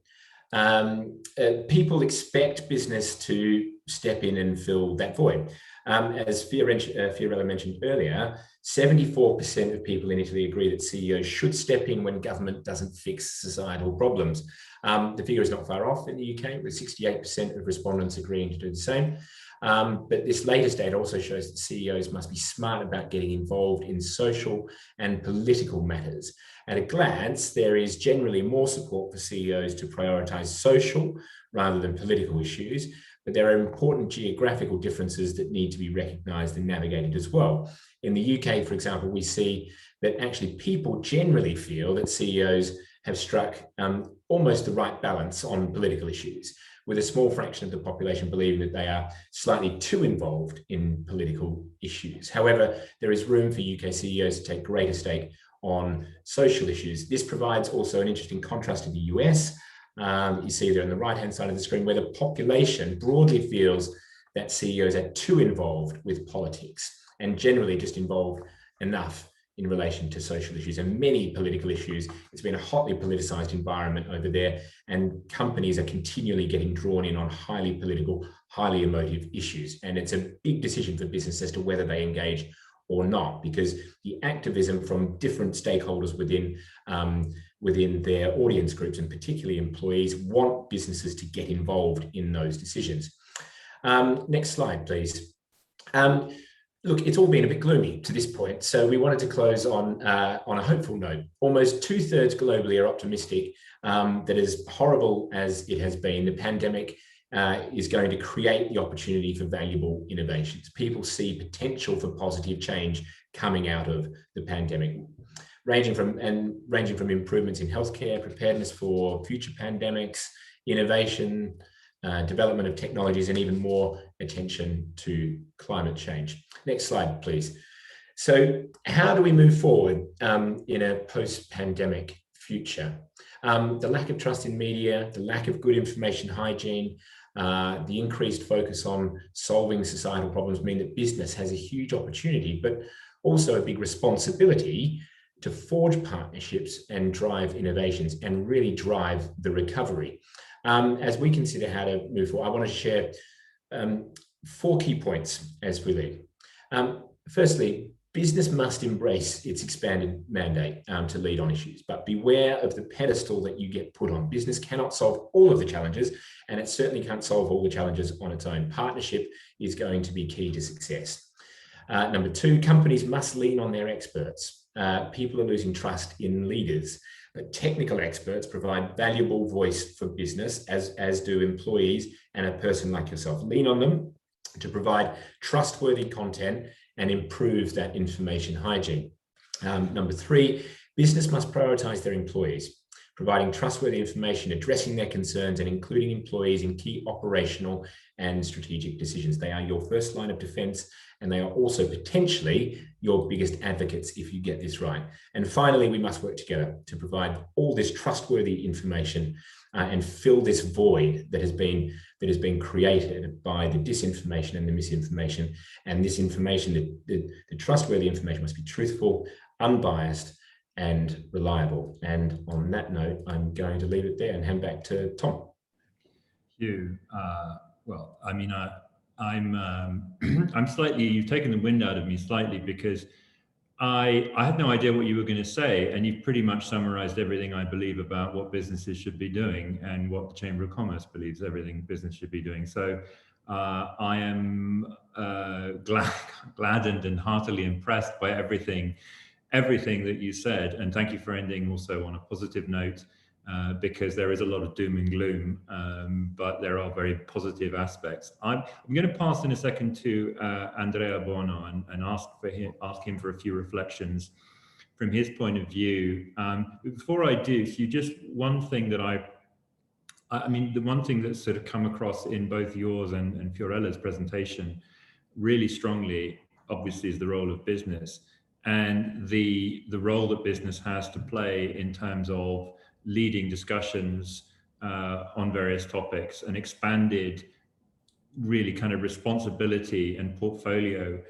[SPEAKER 3] People expect business to step in and fill that void. As Fiorella mentioned earlier, 74% of people in Italy agree that CEOs should step in when government doesn't fix societal problems. The figure is not far off in the UK, with 68% of respondents agreeing to do the same. But this latest data also shows that CEOs must be smart about getting involved in social and political matters. At a glance, there is generally more support for CEOs to prioritise social rather than political issues, but there are important geographical differences that need to be recognised and navigated as well. In the UK, for example, we see that actually people generally feel that CEOs have struck almost the right balance on political issues, with a small fraction of the population believing that they are slightly too involved in political issues. However, there is room for UK CEOs to take greater stake on social issues. This provides also an interesting contrast to the US. You see there on the right-hand side of the screen, where the population broadly feels that CEOs are too involved with politics and generally just involved enough in relation to social issues and many political issues. It's been a hotly politicized environment over there, and companies are continually getting drawn in on highly political, highly emotive issues. And it's a big decision for business as to whether they engage or not, because the activism from different stakeholders within their audience groups, and particularly employees, want businesses to get involved in those decisions. Next slide, please. Look, it's all been a bit gloomy to this point, so we wanted to close on a hopeful note. Almost 2/3 globally are optimistic that as horrible as it has been, the pandemic is going to create the opportunity for valuable innovations. People see potential for positive change coming out of the pandemic, ranging from improvements in healthcare, preparedness for future pandemics, innovation, development of technologies, and even more attention to climate change. Next slide, please. So how do we move forward in a post-pandemic future? The lack of trust in media, the lack of good information hygiene, the increased focus on solving societal problems mean that business has a huge opportunity, but also a big responsibility to forge partnerships and drive innovations and really drive the recovery. As we consider how to move forward, I want to share 4 key points as we lead. Firstly, business must embrace its expanded mandate to lead on issues, but beware of the pedestal that you get put on. Business cannot solve all of the challenges, and it certainly can't solve all the challenges on its own. Partnership is going to be key to success. Number 2, companies must lean on their experts. People are losing trust in leaders, but technical experts provide valuable voice for business, as do employees and a person like yourself. Lean on them to provide trustworthy content and improve that information hygiene. Number 3, business must prioritize their employees, providing trustworthy information, addressing their concerns, and including employees in key operational and strategic decisions. They are your first line of defense, and they are also potentially your biggest advocates if you get this right. And finally, we must work together to provide all this trustworthy information and fill this void that has been created by the disinformation and the misinformation. And this information, the trustworthy information, must be truthful, unbiased, and reliable. And on that note, I'm going to leave it there and hand back to Tom.
[SPEAKER 1] Hugh, well, I mean, I'm slightly, you've taken the wind out of me slightly, because I had no idea what you were going to say, and you've pretty much summarized everything I believe about what businesses should be doing and what the Chamber of Commerce believes everything business should be doing. So I am gladdened and heartily impressed by everything that you said, and thank you for ending also on a positive note, because there is a lot of doom and gloom, but there are very positive aspects. I'm going to pass in a second to Andrea Bono and ask him for a few reflections from his point of view. Before I do, Hugh, just one thing that I mean, the one thing that's sort of come across in both yours and Fiorella's presentation really strongly, obviously, is the role of business and the role that business has to play in terms of leading discussions on various topics, and expanded really kind of responsibility and portfolio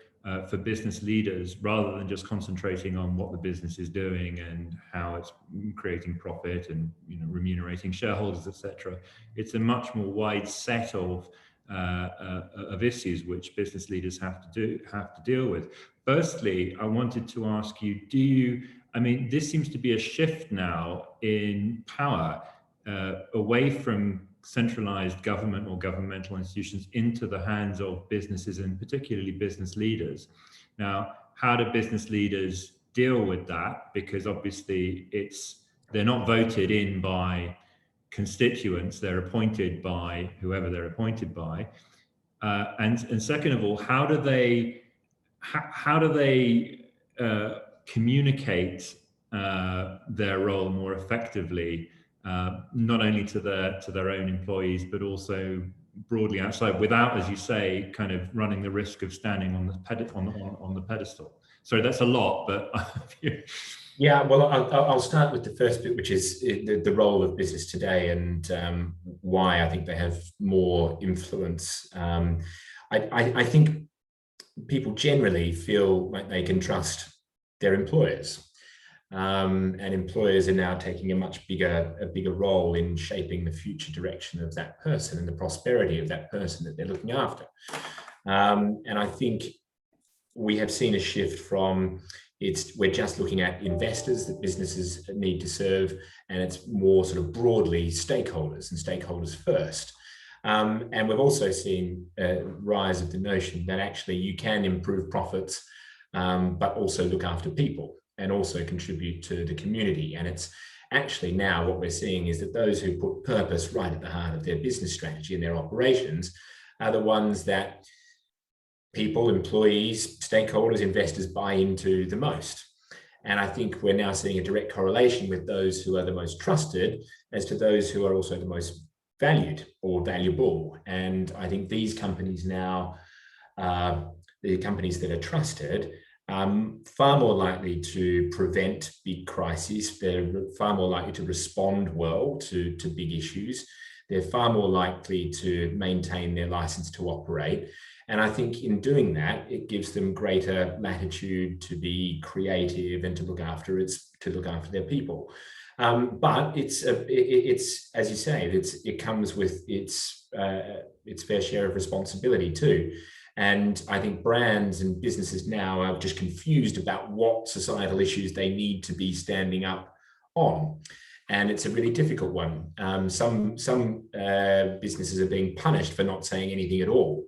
[SPEAKER 1] for business leaders, rather than just concentrating on what the business is doing and how it's creating profit and, you know, remunerating shareholders, etc. It's a much more wide set of issues which business leaders have to deal with. Firstly, I wanted to ask you, I mean, this seems to be a shift now in power away from centralized government or governmental institutions into the hands of businesses, and particularly business leaders. Now, how do business leaders deal with that? Because obviously they're not voted in by constituents, they're appointed by whoever they're appointed by. And second of all, how do they communicate their role more effectively, not only to their own employees, but also broadly outside, without, as you say, kind of running the risk of standing on the pedestal? Sorry, that's a lot, but
[SPEAKER 3] yeah. Well, I'll start with the first bit, which is the role of business today, and why I think they have more influence. I think people generally feel like they can trust their employers. And employers are now taking a much bigger role in shaping the future direction of that person and the prosperity of that person that they're looking after. And I think we have seen a shift from we're just looking at investors that businesses need to serve, and it's more sort of broadly stakeholders and stakeholders first. And we've also seen a rise of the notion that actually you can improve profits, but also look after people, and also contribute to the community. And it's actually now what we're seeing is that those who put purpose right at the heart of their business strategy and their operations are the ones that people, employees, stakeholders, investors buy into the most. And I think we're now seeing a direct correlation with those who are the most trusted as to those who are also the most valued or valuable. And I think these companies now, the companies that are trusted, far more likely to prevent big crises. They're far more likely to respond well to big issues. They're far more likely to maintain their license to operate. And I think in doing that, it gives them greater latitude to be creative and to look after their people. But it's as you say, it comes with its fair share of responsibility too. And I think brands and businesses now are just confused about what societal issues they need to be standing up on. And it's a really difficult one. Some businesses are being punished for not saying anything at all.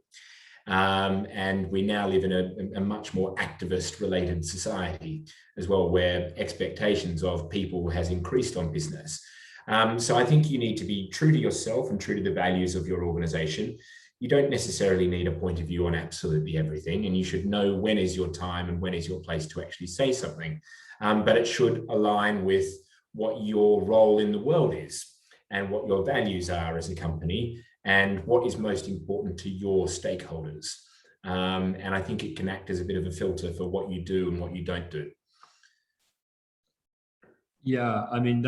[SPEAKER 3] And we now live in a much more activist-related society as well, where expectations of people has increased on business. So I think you need to be true to yourself and true to the values of your organization. You don't necessarily need a point of view on absolutely everything, and you should know when is your time and when is your place to actually say something. But it should align with what your role in the world is and what your values are as a company and what is most important to your stakeholders. And I think it can act as a bit of a filter for what you do and what you don't do.
[SPEAKER 1] Yeah, I mean,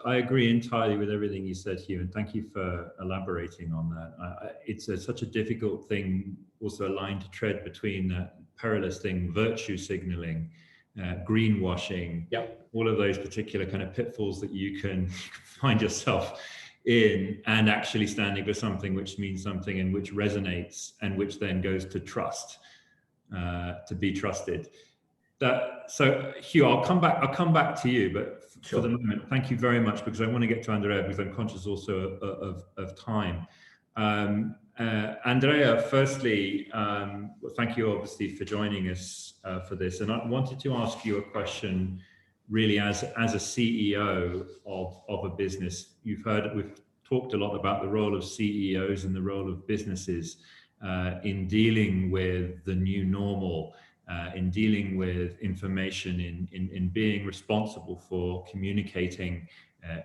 [SPEAKER 1] I agree entirely with everything you said, Hugh, and thank you for elaborating on that. It's such a difficult thing, also a line to tread between that perilous thing, virtue signaling, greenwashing, yep, all of those particular kind of pitfalls that you can find yourself in, and actually standing for something which means something and which resonates and which then goes to trust, to be trusted. So Hugh, I'll come back to you, but for the moment, thank you very much, because I want to get to Andrea, because I'm conscious also of time. And Andrea, firstly, thank you obviously for joining us for this. And I wanted to ask you a question really as a CEO of a business. We've talked a lot about the role of CEOs and the role of businesses in dealing with the new normal, in dealing with information, in being responsible for communicating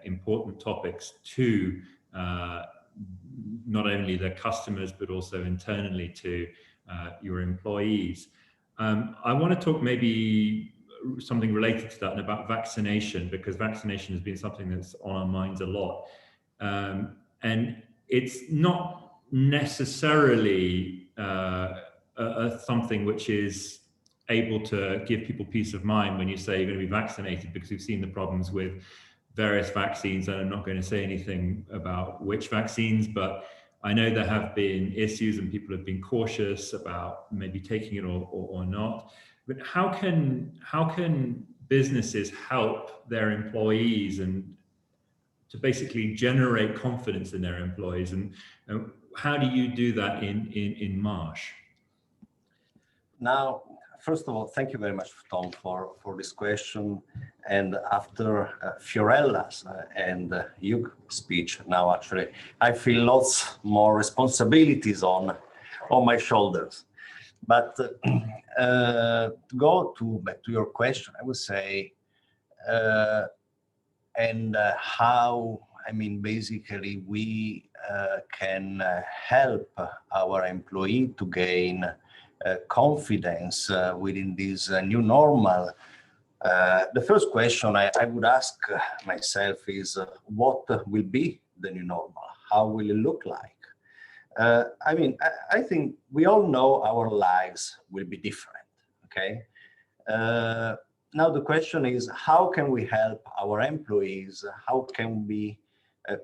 [SPEAKER 1] important topics to not only their customers, but also internally to your employees. I want to talk maybe something related to that and about vaccination, because vaccination has been something that's on our minds a lot. And it's not necessarily something which is able to give people peace of mind when you say you're going to be vaccinated, because we've seen the problems with various vaccines, and I'm not going to say anything about which vaccines, but I know there have been issues and people have been cautious about maybe taking it or not. But how can businesses help their employees and to basically generate confidence in their employees, and how do you do that in Marsh?
[SPEAKER 4] Now, first of all, thank you very much, Tom, for this question. And after Fiorella's and Hugh speech, now actually I feel lots more responsibilities on my shoulders. But to go back to your question, I would say, how, I mean, basically we can help our employee to gain confidence within this new normal. The first question I would ask myself is, what will be the new normal? How will it look like? I mean, I think we all know our lives will be different, okay? Now the question is, how can we help our employees? How can we be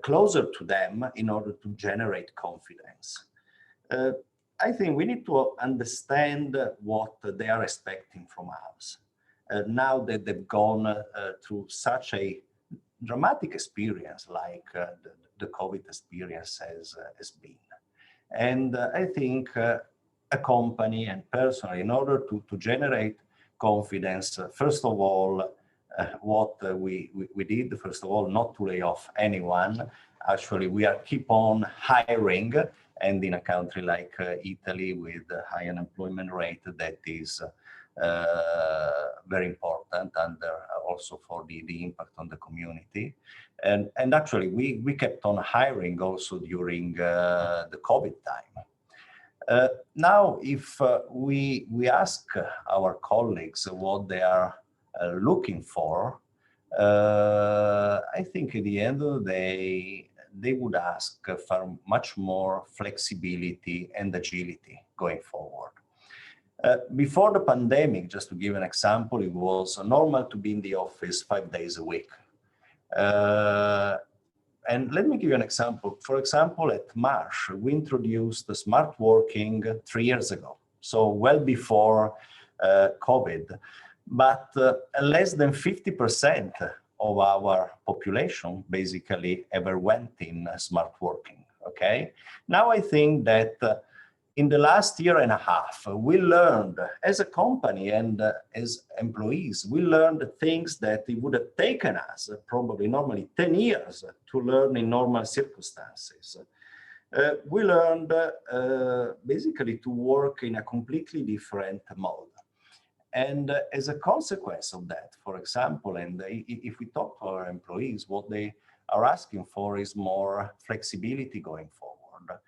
[SPEAKER 4] closer to them in order to generate confidence? I think we need to understand what they are expecting from us. Now that they've gone through such a dramatic experience like the COVID experience has been. And I think a company and personally, in order to generate confidence, first of all, what we did, first of all, not to lay off anyone. Actually, we are keep on hiring, and in a country like Italy with a high unemployment rate, that is very important, and also for the impact on the community. And actually, we kept on hiring also during the COVID time. Now, if we ask our colleagues what they are looking for, I think at the end of the day, they would ask for much more flexibility and agility going forward. Before the pandemic, just to give an example, it was normal to be in the office 5 days a week. And let me give you an example. For example, at Marsh, we introduced the smart working 3 years ago, so well before COVID. But less than 50% of our population basically ever went in smart working, okay? Now I think that in the last year and a half, we learned as a company and as employees, we learned things that it would have taken us probably normally 10 years to learn in normal circumstances. We learned basically to work in a completely different mode. And as a consequence of that, for example, and if we talk to our employees, what they are asking for is more flexibility going forward.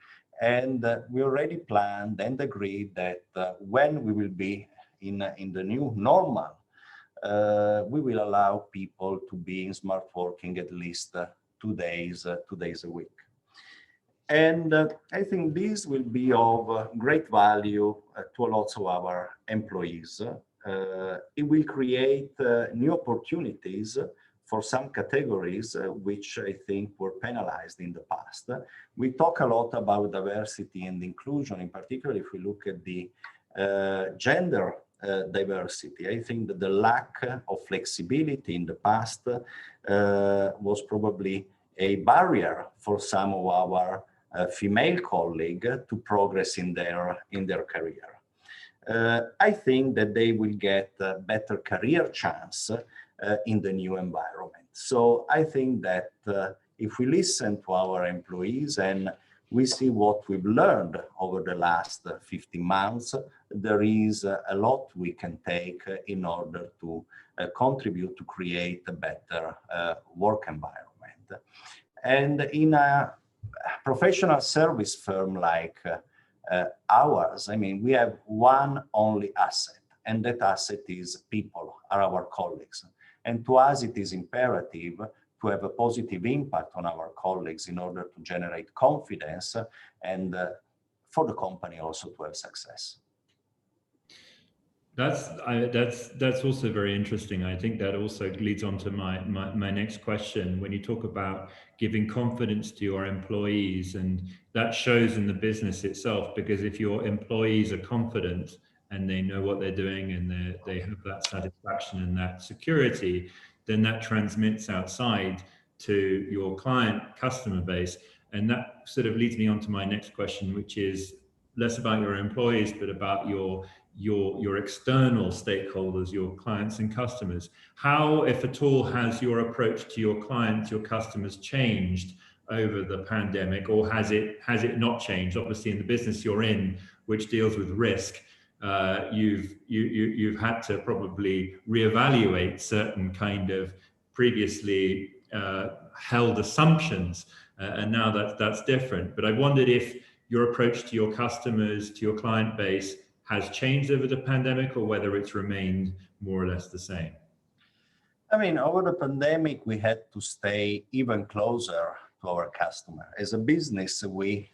[SPEAKER 4] And we already planned and agreed that when we will be in the new normal, we will allow people to be in smart working at least 2 days a week. And I think this will be of great value to lots of our employees. It will create new opportunities for some categories which I think were penalized in the past. We talk a lot about diversity and inclusion, in particular if we look at the gender diversity. I think that the lack of flexibility in the past was probably a barrier for some of our female colleague to progress in their career. I think that they will get a better career chance in the new environment. So I think that if we listen to our employees and we see what we've learned over the last 15 months, there is a lot we can take in order to contribute to create a better work environment. And in a professional service firm like ours, I mean, we have one only asset, and that asset is people, are our colleagues. And to us, it is imperative to have a positive impact on our colleagues in order to generate confidence and for the company also to have success.
[SPEAKER 1] That's also very interesting. I think that also leads on to my next question. When you talk about giving confidence to your employees, and that shows in the business itself, because if your employees are confident and they know what they're doing and they have that satisfaction and that security, then that transmits outside to your customer base. And that sort of leads me on to my next question, which is less about your employees, but about your external stakeholders, your clients and customers. How, if at all, has your approach to your clients, your customers changed over the pandemic, or has it not changed? Obviously, in the business you're in, which deals with risk, you've had to probably reevaluate certain kind of previously held assumptions, and now that's different. But I wondered if your approach to your customers, to your client base, has changed over the pandemic, or whether it's remained more or less the same.
[SPEAKER 4] I mean, over the pandemic, we had to stay even closer to our customer. As a business, we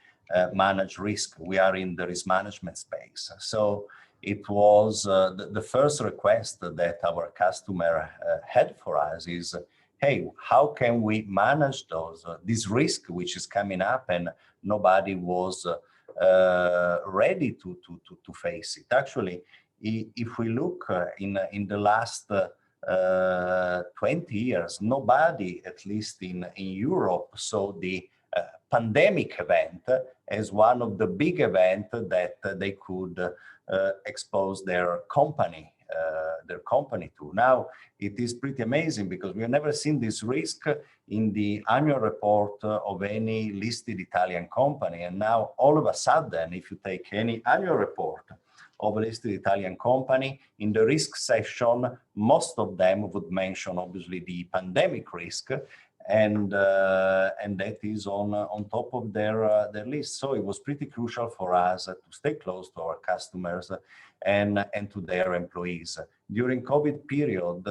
[SPEAKER 4] manage risk. We are in the risk management space. So it was the first request that our customer had for us is, hey, how can we manage this risk which is coming up, and nobody was ready to face it. Actually, if we look in the last 20 years, nobody, at least in Europe, saw the pandemic event as one of the big events that they could expose their company to. Now, it is pretty amazing because we have never seen this risk in the annual report of any listed Italian company. And now, all of a sudden, if you take any annual report of a listed Italian company, in the risk section, most of them would mention, obviously, the pandemic risk, and that is on top of their list. So it was pretty crucial for us to stay close to our customers and to their employees. During COVID period,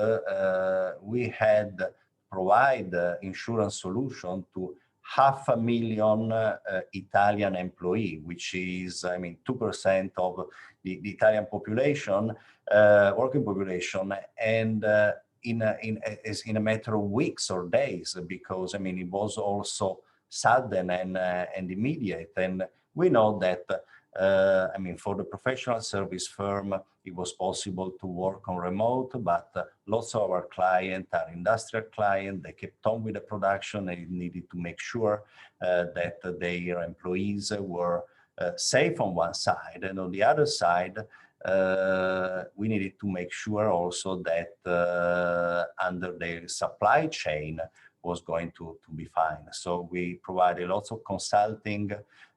[SPEAKER 4] we had provide insurance solution to 500,000 Italian employee, which is, I mean, 2% of the Italian population, working population, and in a matter of weeks or days, because I mean it was also sudden and immediate. And we know that I mean, for the professional service firm, it was possible to work on remote, but lots of our clients are industrial clients. They kept on with the production. They needed to make sure that their employees were safe on one side, and on the other side, we needed to make sure also that under their supply chain was going to be fine. So we provided lots of consulting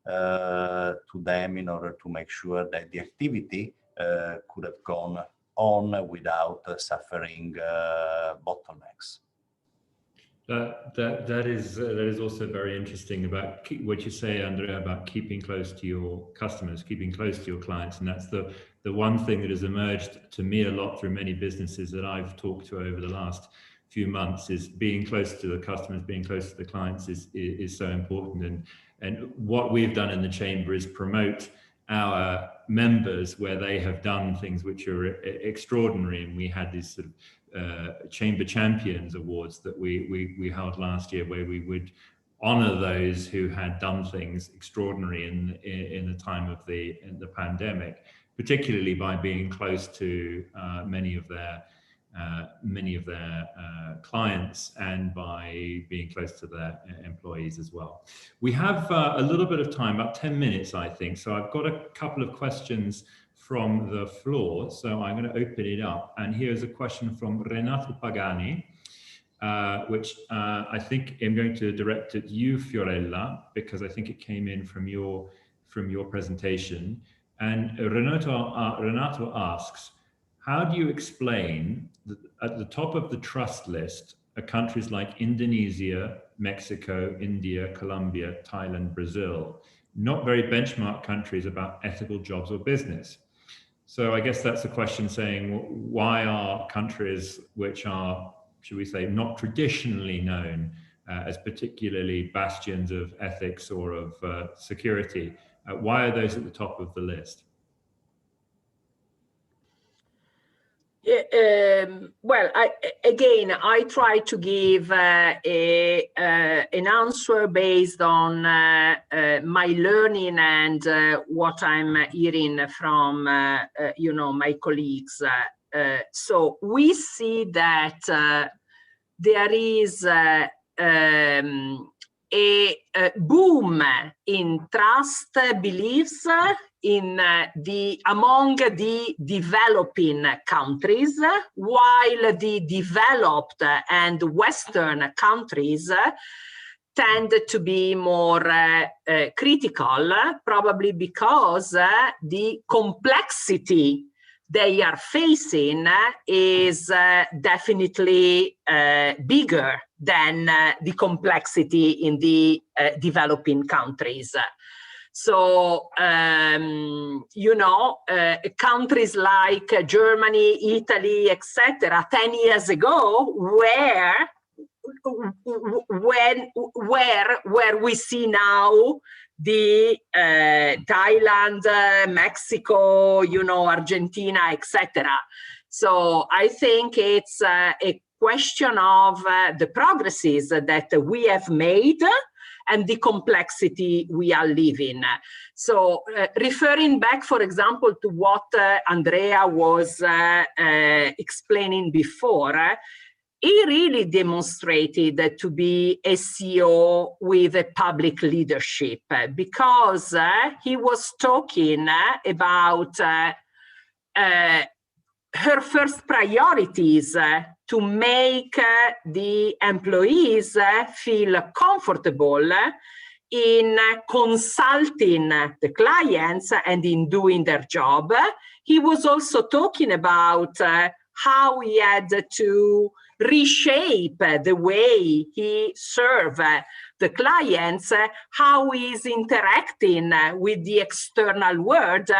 [SPEAKER 4] to them in order to make sure that the activity could have gone on without suffering bottlenecks.
[SPEAKER 1] That is also very interesting about what you say, Andrea, about keeping close to your customers, keeping close to your clients. And that's the one thing that has emerged to me a lot through many businesses that I've talked to over the last few months, is being close to the customers, being close to the clients is so important. And what we've done in the chamber is promote our members where they have done things which are extraordinary. And we had these sort of Chamber Champions Awards that we held last year, where we would honor those who had done things extraordinary in the time of the pandemic, particularly by being close to many of their many of their clients and by being close to their employees as well. We have a little bit of time, about 10 minutes, I think. So I've got a couple of questions from the floor. So I'm going to open it up. And here's a question from Renato Pagani, which I think I'm going to direct at you, Fiorella, because I think it came in from your presentation. And Renato asks, how do you explain that at the top of the trust list are countries like Indonesia, Mexico, India, Colombia, Thailand, Brazil, not very benchmark countries about ethical jobs or business? So I guess that's a question saying, why are countries which are, should we say, not traditionally known as particularly bastions of ethics or of security, why are those at the top of the list?
[SPEAKER 2] Well, I try to give an answer based on my learning and what I'm hearing from, my colleagues. So we see that there is a boom in trust beliefs among the developing countries, while the developed and Western countries tend to be more critical, probably because the complexity they are facing is definitely bigger than the complexity in the developing countries. So, countries like Germany, Italy, etc., 10 years ago, where we see now the Thailand, Mexico, Argentina, etc. So I think it's a question of the progresses that we have made and the complexity we are living. So referring back, for example, to what Andrea was explaining before, he really demonstrated to be a CEO with a public leadership, because he was talking about her first priorities to make the employees feel comfortable in consulting the clients and in doing their job. He was also talking about how he had to reshape the way he served the clients, how he is interacting with the external world.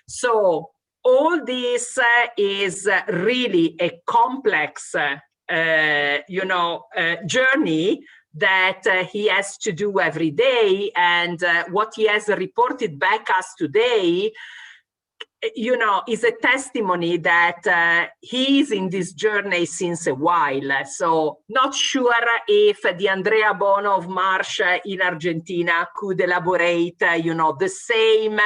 [SPEAKER 2] So all this is really a complex, journey that he has to do every day. And what he has reported back us today, is a testimony that he's in this journey since a while. So not sure if the Andrea Bono of Marsh in Argentina could elaborate, the same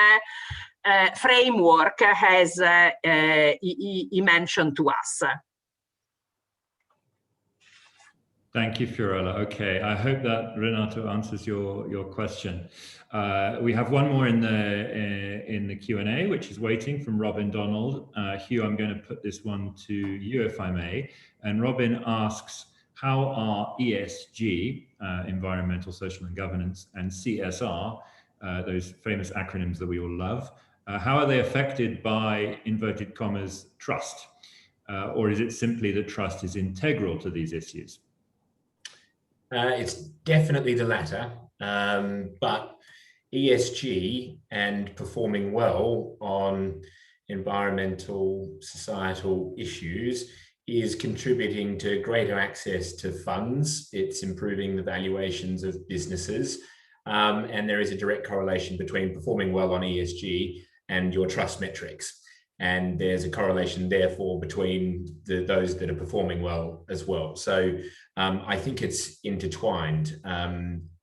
[SPEAKER 2] framework as he mentioned to us.
[SPEAKER 1] Thank you, Fiorella. Okay, I hope that Renato answers your question. We have one more in the Q&A, which is waiting from Robin Donald. Hugh, I'm going to put this one to you, if I may. And Robin asks, how are ESG, environmental, social and governance, and CSR, those famous acronyms that we all love, how are they affected by, inverted commas, trust? Or is it simply that trust is integral to these issues?
[SPEAKER 3] It's definitely the latter, but ESG and performing well on environmental, societal issues is contributing to greater access to funds. It's improving the valuations of businesses, and there is a direct correlation between performing well on ESG and your trust metrics. And there's a correlation, therefore, between those that are performing well as well. So I think it's intertwined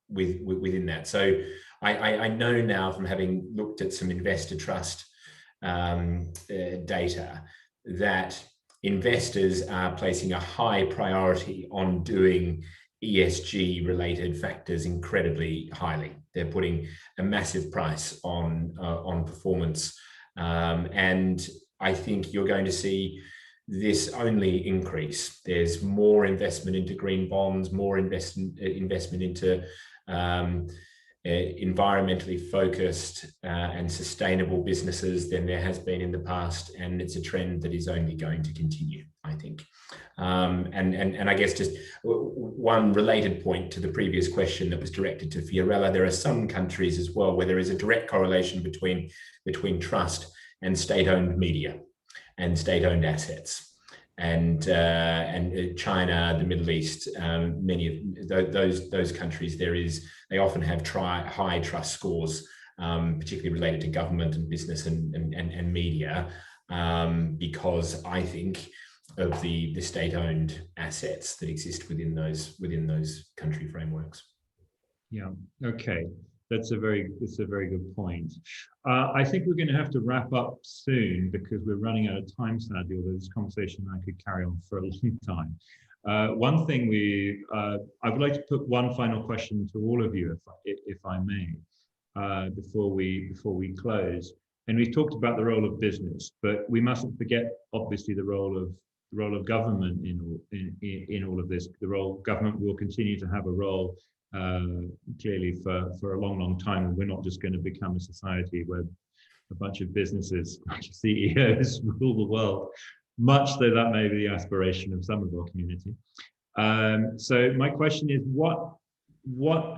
[SPEAKER 3] within that. So I know now, from having looked at some investor trust data, that investors are placing a high priority on doing ESG related factors incredibly highly. They're putting a massive price on performance, and I think you're going to see this only increase. There's more investment into green bonds, more investment into environmentally focused and sustainable businesses than there has been in the past, and it's a trend that is only going to continue, I think. And I guess just one related point to the previous question that was directed to Fiorella, there are some countries as well where there is a direct correlation between trust and state-owned media and state-owned assets. And China, the Middle East, many of those countries, they often have high trust scores, particularly related to government and business and media, because I think of the state-owned assets that exist within those country frameworks.
[SPEAKER 1] Yeah. Okay. That's a very good point. I think we're going to have to wrap up soon because we're running out of time, sadly, although this conversation I could carry on for a long time. One thing I would like to put one final question to all of you, if I may, before we close. And we've talked about the role of business, but we mustn't forget, obviously, the role of government in all of this. Government will continue to have a role. Clearly for a long time, and we're not just going to become a society where a bunch of businesses, a bunch of CEOs rule the world, much though that may be the aspiration of some of our community. So my question is,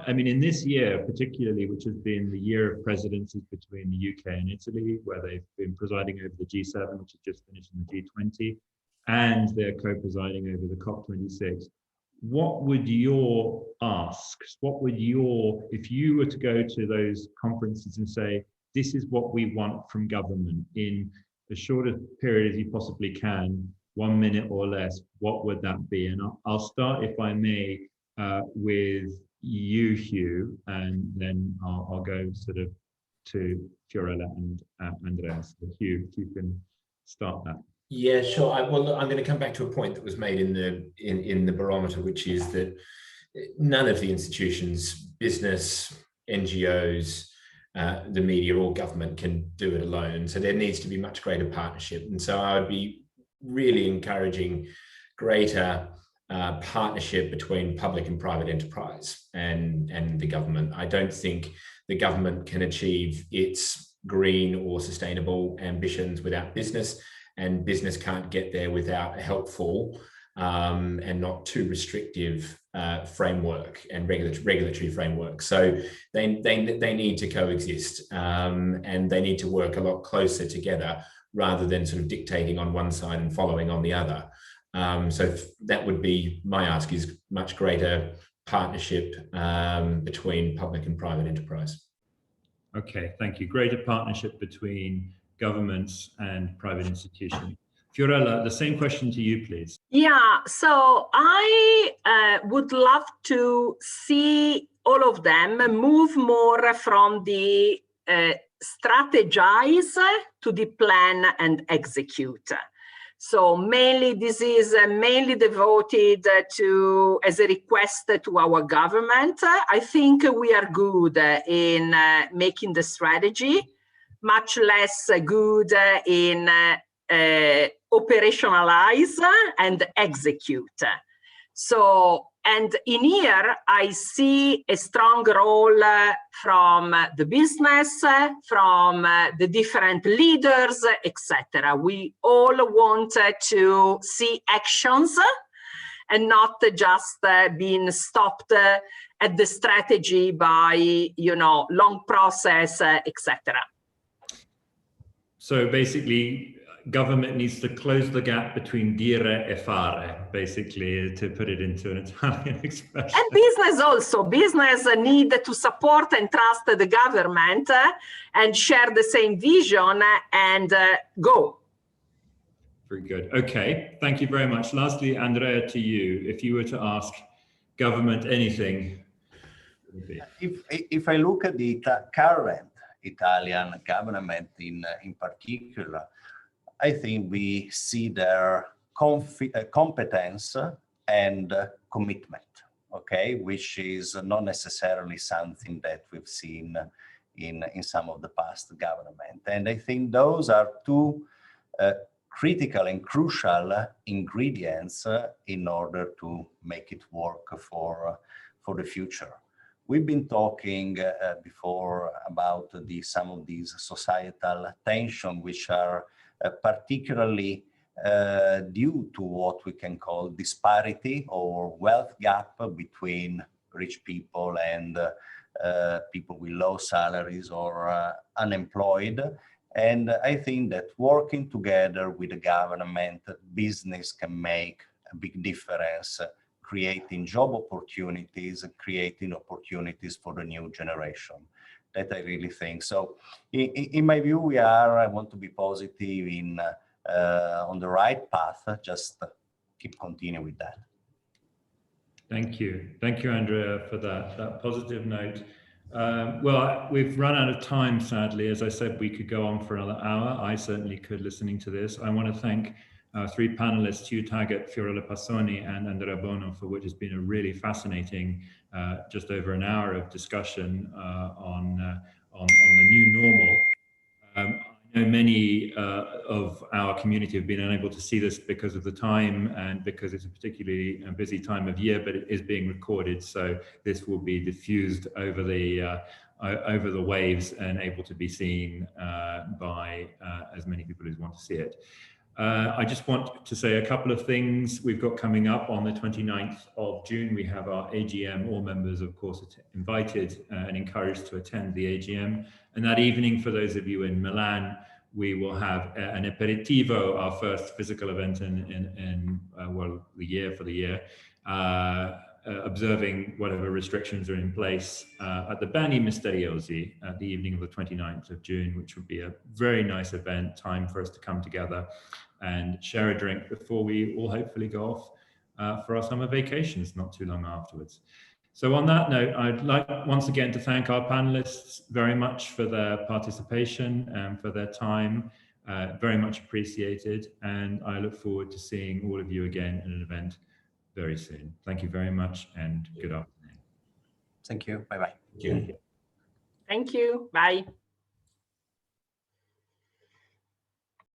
[SPEAKER 1] I mean, in this year particularly, which has been the year of presidencies between the UK and Italy, where they've been presiding over the G7, which has just finished in the G20, and they're co-presiding over the COP26. What would your asks, if you were to go to those conferences and say, this is what we want from government in as short a period as you possibly can, 1 minute or less, what would that be? And I'll start, if I may, with you, Hugh, and then I'll go sort of to Fiorella and Andrea. So Hugh, if you can start that.
[SPEAKER 3] Yeah, sure. Well, I'm going to come back to a point that was made in the barometer, which is that none of the institutions, business, NGOs, the media or government can do it alone. So there needs to be much greater partnership. And so I would be really encouraging greater partnership between public and private enterprise and the government. I don't think the government can achieve its green or sustainable ambitions without business. And business can't get there without a helpful and not too restrictive framework and regulatory framework. So they need to coexist, and they need to work a lot closer together rather than sort of dictating on one side and following on the other. So that would be my ask, is much greater partnership between public and private enterprise.
[SPEAKER 1] Okay, thank you. Greater partnership between governments and private institutions. Fiorella, the same question to you, please.
[SPEAKER 2] Yeah, so I would love to see all of them move more from the strategize to the plan and execute. So mainly this is mainly devoted to, as a request to our government. I think we are good in making the strategy, much less good in operationalize and execute. So, and in here, I see a strong role from the business, from the different leaders, etc. We all want to see actions and not just being stopped at the strategy by, long process, etc.
[SPEAKER 1] So basically, government needs to close the gap between dire e fare, basically, to put it into an Italian expression.
[SPEAKER 2] And business also. Business need to support and trust the government and share the same vision and go.
[SPEAKER 1] Very good. Okay, thank you very much. Lastly, Andrea, to you, if you were to ask government anything.
[SPEAKER 4] If I look at the current Italian government in particular, I think we see their competence and commitment, okay, which is not necessarily something that we've seen in some of the past government. And I think those are two critical and crucial ingredients in order to make it work for the future. We've been talking before about some of these societal tensions, which are particularly due to what we can call disparity or wealth gap between rich people and people with low salaries or unemployed. And I think that working together with the government, business can make a big difference, creating job opportunities, creating opportunities for the new generation. That I really think. So in my view, I want to be positive on the right path, just keep continuing with that.
[SPEAKER 1] Thank you. Thank you, Andrea, for that positive note. Well, we've run out of time, sadly. As I said, we could go on for another hour. I certainly could, listening to this. I want to thank our three panelists, Hugh, Taggart, Fiorella, Passoni, and Andrea Bono, for which has been a really fascinating just over an hour of discussion on the new normal. I know many of our community have been unable to see this because of the time and because it's a particularly busy time of year, but it is being recorded, so this will be diffused over the waves and able to be seen by as many people as want to see it. I just want to say a couple of things we've got coming up on the 29th of June. We have our AGM, all members, of course, invited and encouraged to attend the AGM. And that evening, for those of you in Milan, we will have an aperitivo, our first physical event in the year, observing whatever restrictions are in place at the Bagni Misteriosi at the evening of the 29th of June, which would be a very nice event, time for us to come together and share a drink before we all hopefully go off for our summer vacations not too long afterwards. So on that note, I'd like once again to thank our panelists very much for their participation and for their time, very much appreciated. And I look forward to seeing all of you again in an event very soon. Thank you very much and good afternoon.
[SPEAKER 4] Thank you. Bye-bye.
[SPEAKER 3] Thank you.
[SPEAKER 2] Thank you. Bye.